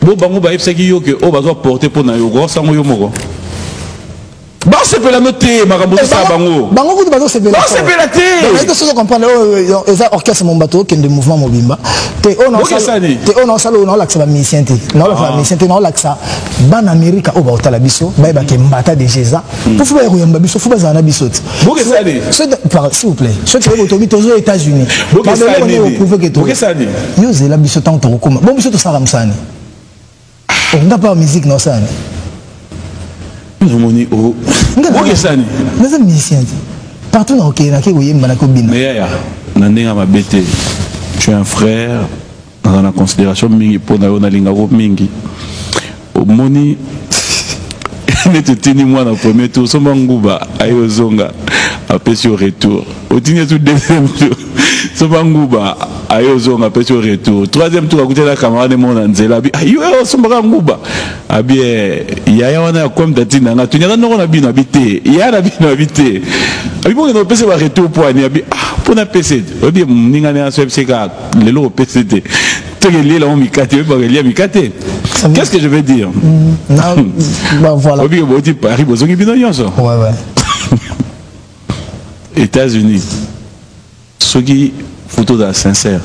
Bon bango ba epsaki yo que o bazo porter pour na yo go sango yo moko. Bah c'est pas la noter, Maraboto Sabango. Bango, vous devez se faire. Non, c'est pas la tête. Vous devez comprendre, les orchestres mon bateau qui est de mouvement Mobimba. T'es on a salon, on a l'accès à la mission. Non, la mission, on a l'accès à Ban Amérique au Bauta la Bisso, Baïba qui est Mbata de Géza. Pour faire un bisso, faut pas un abissot. S'il vous plaît, ce qui est autobus aux États-Unis. Vous savez, vous la bisso tant que bon, bisso to Saramsani. On n'a pas de musique dans ça. Nous avons partout dans le Kenya, tu es un frère dans la considération mingi pour na lingaro mingi. Moni n'était tenu moi dans le premier tour, son mangouba ayo zonga après sur retour. Au deuxième tour, son mangouba ayo zonga après sur retour. Troisième tour à côté de la camarade de mon anzela bi ayo son mangouba abi ya wana comme datina na tunyana no na bino habité ya na bino habité abi bon no pese ba retour pour ani abi pour na pese obi ninga na so pese ka lelo pese te tegeli la mikate ba gelia mikate. Qu'est-ce que je vais dire? Bah voilà. Obi boti Paris bozongi bino nyonso. Ouais. États-Unis. Ce qui photo da sincère.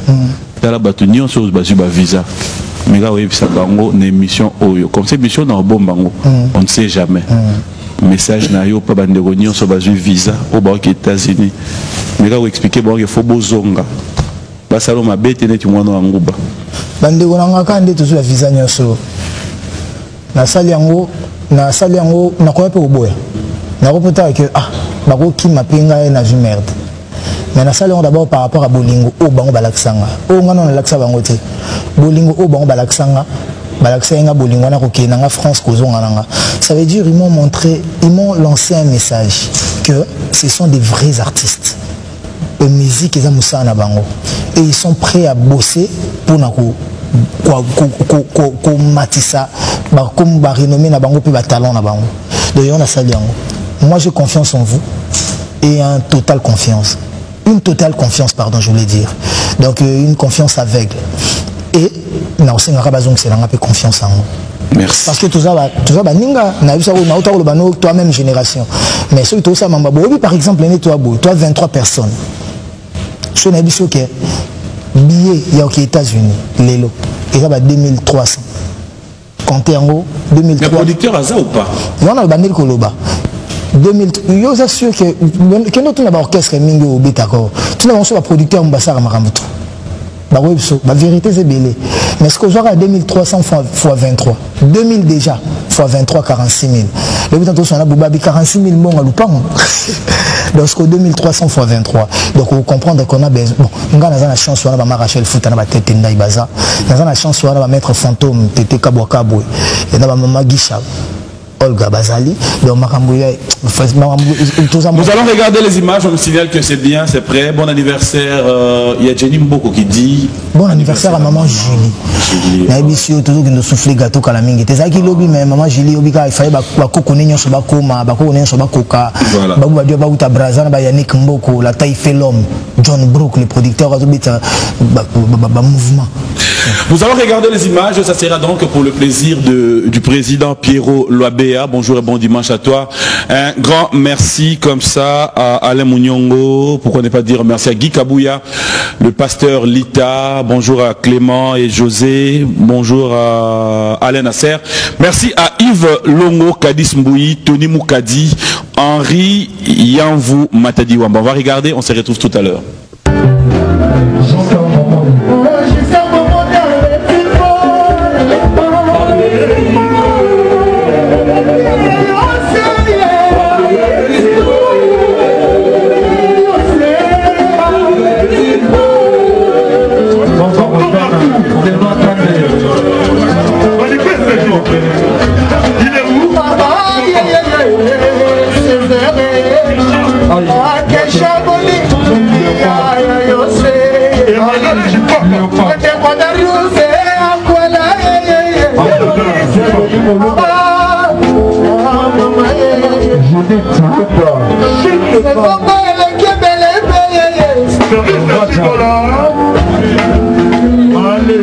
Tala batu nyonso basu ba visa. Mais là oui ça bango une émission oyo. Comme c'est mission dans bon bango. On ne sait jamais. Message na yo pa bandeko nyonso basu visa au ba aux États-Unis. Mais là vous expliquer bon il faut bozonga. Basalo mabete neti mwana nguba. Bandeko nanga kande toujours la visa nyonso. Na sali yango na koya pe oboya. Na repota que bako ki mapinga na vie merde. Mais na sali d'abord par rapport à bolingo o bango balaksanga. O ngana na laksa bango te. Bolingo o bango balaksanga. Balaksenga bolingo na kokena nga France kozonga nanga. Ça veut dire ils m'ont lancé un message que ce sont des vrais artistes. Musique et na bango et ils sont prêts à bosser pour nako ko matissa ba comme ba renommé na bango pe ba talent na bango. D'ailleurs on a ça yango. Moi j'ai confiance en vous et une totale confiance pardon je voulais dire. Donc une confiance aveugle et na osenga bazong c'est nga pe confiance en vous. Merci. Parce que tout ça ninga na bisa na otako bano toi même génération. Mais ceux tout ça mamba bobi par exemple toi 23 personnes. Je n'ai pas que billet il y a aux États-Unis les lots et ça va 2300 comptez en haut 2003 le producteur a ça ou pas non on a bandé koloba 2000 yo ça sûr que quand on a ba orchestre mingi au bitako tu n'as pas producteur mbasara makambutu la vérité c'est belé mais ce que j'aurai à 2300 fois 23 2000 déjà fois 23 46 000 le but on a boubabi 46 000 bon à loupang donc ce que 2300 fois 23 donc vous comprendre qu'on a besoin bon on a la chance on va Rachel foot on a tête ndai baza on a la chance on va mettre fantôme tete kabwa kabwe et on va maman Guicha Olga Bazali donc nous allons regarder les images. On me signale que c'est bien, c'est prêt. Bon anniversaire. Il y a Jenny Mboko qui dit bon anniversaire à maman Julie. Naibisio toujours nous souffler gâteau kalamingi. T'es ça qui lobby mais maman Julie obika il fallait ba kokonenyo so ba koma ba kokonenyo so ba koka ba ba dio ba uta brazana ba Yannick Mboko la taille fait l'homme John Brook le producteur azobita ba mouvement. Nous allons regarder les images, ça sera donc pour le plaisir du président Pierrot Loabea. Bonjour et bon dimanche à toi. Un grand merci comme ça à Alain Mounyongo, pourquoi ne pas dire merci à Guy Kabouya, le pasteur Lita, bonjour à Clément et José, bonjour à Alain Nasser, merci à Yves Longo, Kadis Mbouyi, Tony Moukadi, Henri Yanvou Matadi Wamba. On va regarder, on se retrouve tout à l'heure. Allez,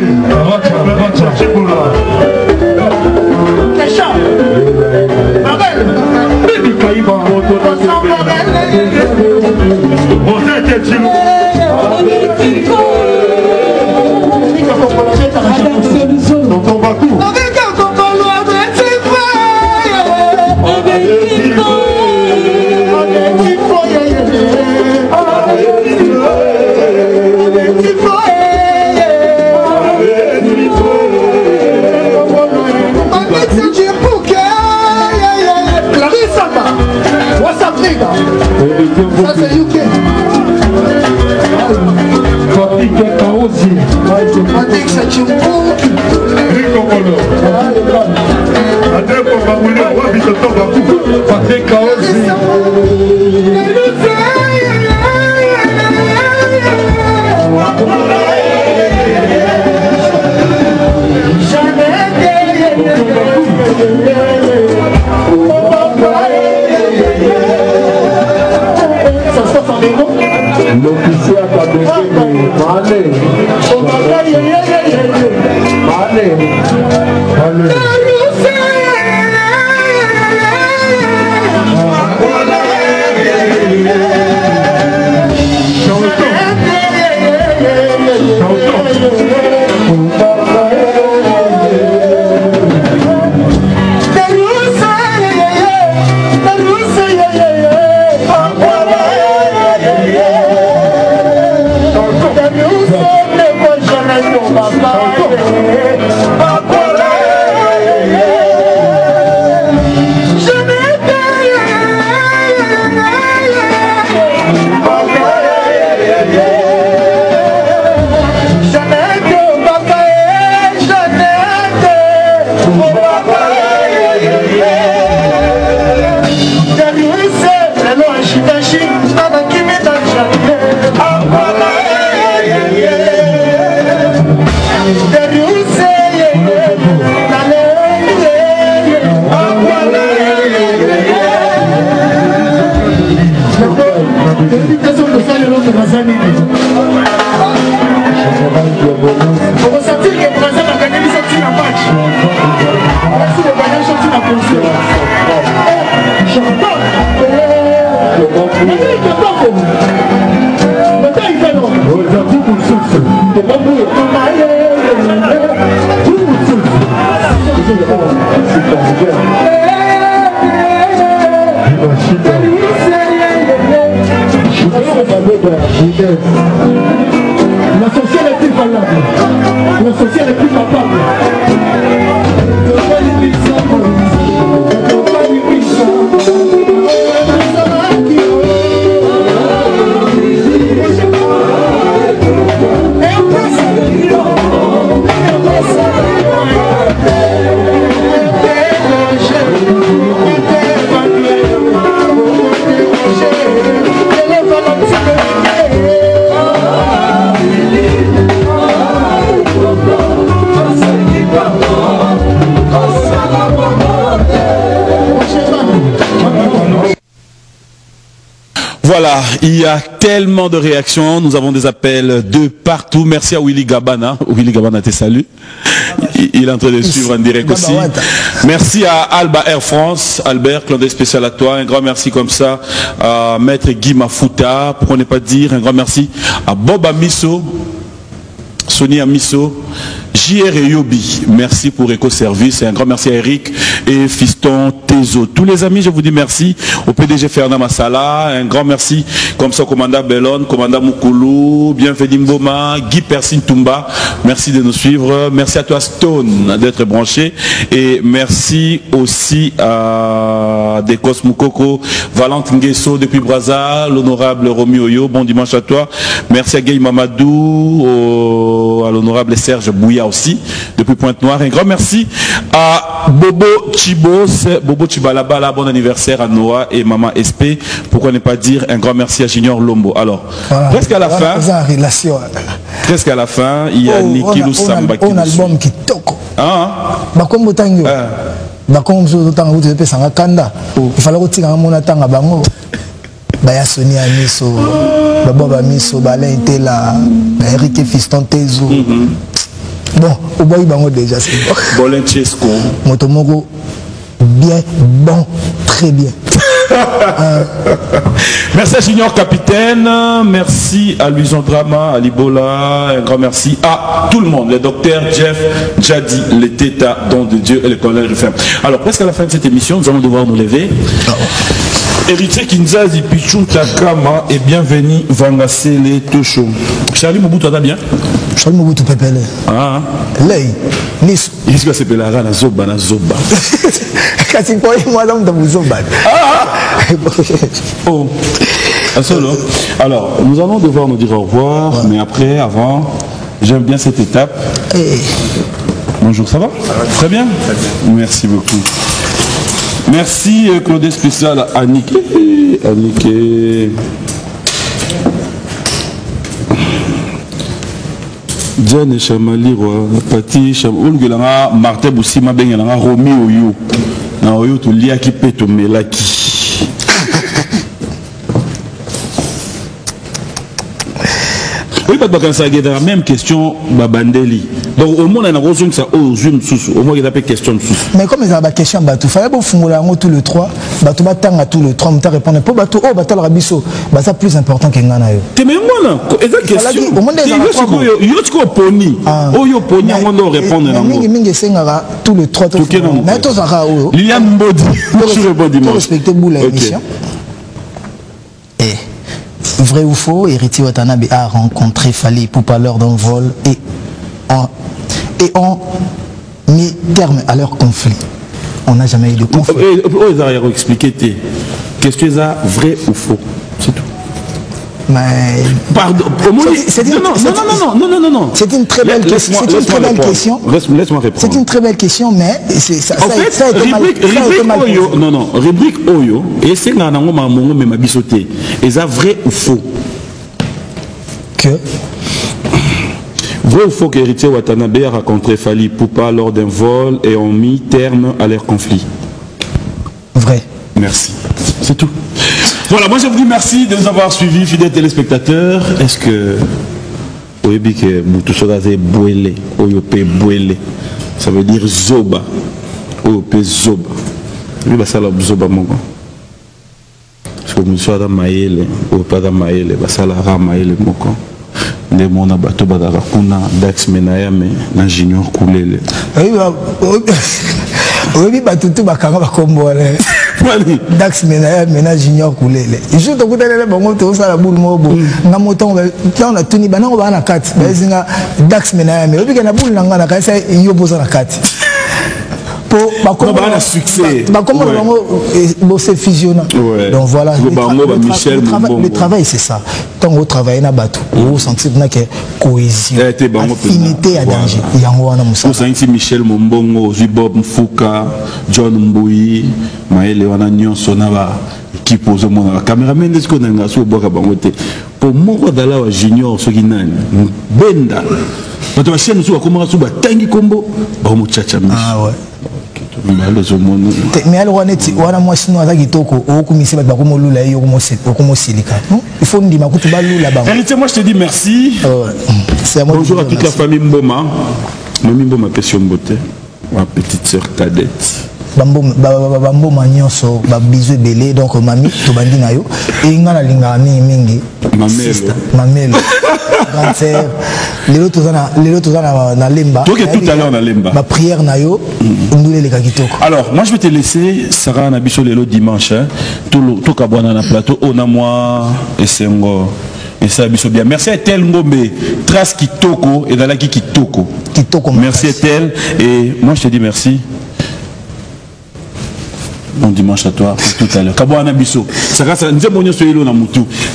Ça c'est UK. Patrick Sachimbouk. Patrick Kaozi. L'officier a pas La société est plus valable, la société est plus capable. Voilà, il y a tellement de réactions, nous avons des appels de partout. Merci à Willy Gabana. Willy Gabana te salue. Il est en train de suivre en direct aussi. Merci à Alba Air France, Albert, clin d'œil spécial à toi. Un grand merci comme ça à Maître Guy Mafuta, pour ne pas dire. Un grand merci à Bob Amiso, Sonia Amiso, JR et Yobi, merci pour Eco-Service et un grand merci à Eric et Fiston Tezo. Tous les amis, je vous dis merci. Au PDG Fernand Massala, un grand merci comme ça, commandant Bellon, commandant Moukoulou, bienvenue Mboma, Guy Persine Toumba, merci de nous suivre. Merci à toi Stone d'être branché et merci aussi à Dekos Moukoko, Valente Nguesso depuis Brazza, l'honorable Romy Oyo, bon dimanche à toi. Merci à Guy Mamadou, à l'honorable Serge Bouya aussi, depuis Pointe-Noire. Un grand merci à Bobo Chibos, Bobo Chibalabala, bon anniversaire à Noah et Maman SP. Pourquoi ne pas dire un grand merci à Junior Lombo. Alors, voilà, presque à la fin, presque à la fin, il y a Nikilou Samba qui un album qui toque. Ah, Bakombo Tango. Bakombo Tango, il fallait retirer un monatang à Bango. Baya Sonia Miso, Baba Miso, Balain Tela, Eric Fiston Tezo. Bon, au bout bango déjà c'est bon. Bolenchesco. Motomogo, bien, bon, très bien. Merci à Junior Capitaine, merci à Luison Drama, à Libola, un grand merci à tout le monde, le docteur Jeff, Jadi, les Tétas, Don de Dieu et le colonel Ruffin. Alors, presque à la fin de cette émission, nous allons devoir nous lever. Héritier Kinzazi Pichou Takama et bienvenue Vangasele Tosho. Charlie Mobutu, tu vas bien? Charlie Mobutu Pepele. Ah. Lei, Nice. Il se passe là, na Zoba, na Zoba. Kasi quoi, moi, l'homme de Zoba. Oh. Alors, nous allons devoir nous dire au revoir, mais après, avant, j'aime bien cette étape. Bonjour, ça va? Très bien. Merci beaucoup. Merci Claude spécial à Annick. Annick. Diane Chamali, Pati Chamali, Martin Boussima Bengalanga, Romi Oyo. Na Oyo to liaki peto melaki. Oui, dans la même question, Babandeli. Donc, au moins, on a reçu ça au zoom sous. Au moins, il y a des questions sous. Mais comme il y a des questions, il fallait que vous tout le 3, tout le 3, vous répondez pour bateau, oh, bateau rabisso, c'est plus important que Ngana. Tu mais moi, là, et la question, il y a poni. Oh, il y a poni, on doit répondre. Tout le 3, mais tout ça, Liliane Mbodi, pour respecter l'émission. Vrai ou faux, Héritier Watanabe a rencontré Fally Ipupa lors d'un vol et ont mis terme à leur conflit. On n'a jamais eu de conflit. Ils ont expliqué. Qu'est-ce que c'est vrai ou faux? C'est tout. Mais... Pardon. Non. C'est une très belle question. Laisse-moi répondre. C'est une très belle question, mais ça a été mal. Non, rubrique Oyo, et c'est un moment mais ma bisoté. Et ça vrai ou faux? Que vrai ou faux qu'Héritier Watanabe a rencontré Fally Ipupa lors d'un vol et ont mis terme à leur conflit? Vrai. Merci. C'est tout. Voilà, moi je vous dis merci de nous avoir suivis, fidèles téléspectateurs. Est-ce que vous savez que Moutoussoda c'est Bouélé, Oyopé Bouélé, ça veut dire Zoba, Oyopé Zoba. Oui, bah ça la Zoba mon gars. Parce que Moutoussoda Maïle, Oyopé da Maïle, bah ça la Ra Maïle mon gars. Les mona bateau badara kuna Dax Menayame na Junior Koulele. Oui, bah tout bakanga bakombole. Dax Menayame Junior Koulele. Et je te dis que bon to ça la boule mobo. Na moton on a tuni bana ba na kat. Bazinga Dax Menayame. Obi ke na boule na ngana ka sai yo boza na kat. Pour un succès. C'est fusionnant. Donc voilà, le travail c'est ça. Tant que travail na bateau, vous sentez que cohésion, affinité à danger. Vous sentez Michel Mombongo, Bob Mfouka, John Mbouyi, Maëlle Wanagnon Sonava, qui pose mon caméraman de ce qu'on a sur Boka Bangote. Pour moi, dans la junior, ce qui n'a Benda. Quand tu vas chez nous, comment on va tangi combo, bon tchatcha. Ah ouais. Mais alors on est moi sinon à Kitoko au commissaire Bakomo Lula et Okomo Silika. Il faut me dire que tu vas là-bas. Moi je te dis merci. Bonjour à toute la famille Mboma. Mamie Mboma Pession Beauté, ma petite sœur cadette. Bambo Magnonso, bisous belé, donc mamie, Tobandi Nayo, et Ngana Linga Mingi, Mamel, grande sœur, les autres na Lemba. Toi qui es tout à l'heure na Lemba. Ma prière Nayo, nous les Kagitoko. Alors, moi je vais te laisser, Sarah Nabiso le dimanche, tout Kabwana na plateau, Onamwa et Sengo. Et ça bien. Merci à Tel Ngombe, Trace Kitoko et Dalaki Kitoko. Merci à Tel, et moi je te dis merci. Bon dimanche à toi, tout à l'heure. Kabouana Bisso.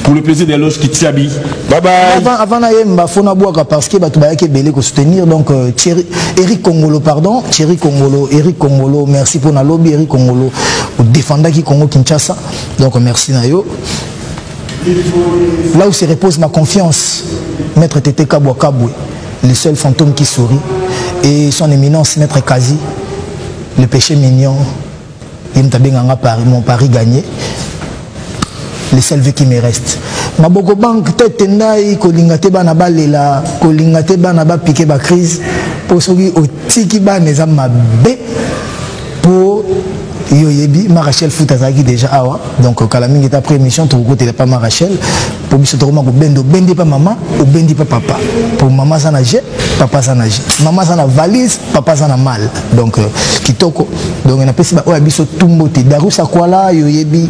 Pour le plaisir des loges qui t'habillent. Bye bye. Avant d'aller, Fona Boaka parce que tu vas belé pour soutenir. Donc, Eric Congolo, pardon. Thierry Congolo, Eric Congolo, merci pour la lobby. Eric Congolo, défendant qui Congo Kinshasa. Donc, merci Nayo. Là où se repose ma confiance, Maître Tété Kaboué, le seul fantôme qui sourit. Et son éminence, Maître Kazi, le péché mignon. Mon pari gagné. Le seul vœu qui me reste. Ma boko banque tête tendai kolingate bana balela kolingate bana ba piquer ba crise pour soki otiki ba neza mabe pour Yoyebi, ma Rachel Foutazaki déjà awa. Donc Kalamingi est après émission, tu ne pas ma Rachel. Pour Bissot Roma, bendo, bendi pas maman, ou bendi pas papa. Pour maman ça nage, papa ça nage. Maman ça na valise, papa ça na mal. Donc kitoko. Donc on a pensé bah Bissot Tumbote, Darusa Kuala, Yoyebi.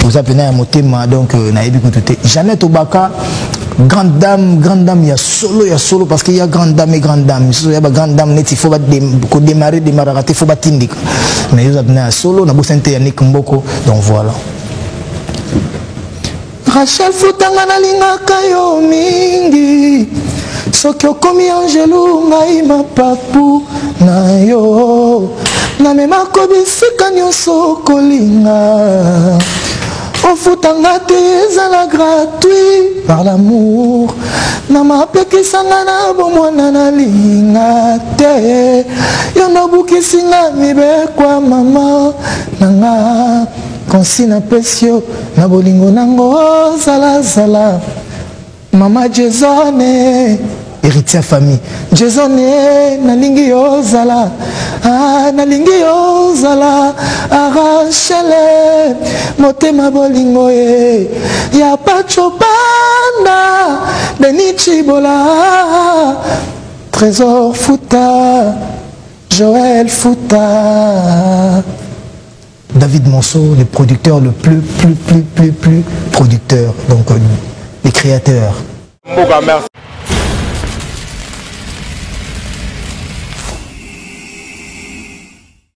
Vous appelez un motema donc naebi koutouté. Jeannette Obaka. Grande dame, il y a solo parce qu'il y a grande dame et grande dame. Il y a grande dame, il faut démarrer, il faut battre. Mais vous avez un solo, on a besoin de Yannick Mboko, donc voilà. Rachel Foutanga na linga kayo mingi. Soki okomi angelu ngai mapapu na yo. Na mema kobisika nyonso kolinga. Ofutanga te ezala gratuit par l'amour. Na mapekisanga na bomwana na linga te. Yo nobukisinga mibekwa mama nanga. Konsi na pesio na bolingo nango zala zala. Mama Jezone héritier famille. Jezone nalingi yo zala. Ah nalingi yo zala. Arachele motema bolingo ye. Ya pacho banda Benichi Bola. Trésor Fouta. Joël Fouta. David Monceau, le producteur le plus producteur, donc les créateurs. Merci.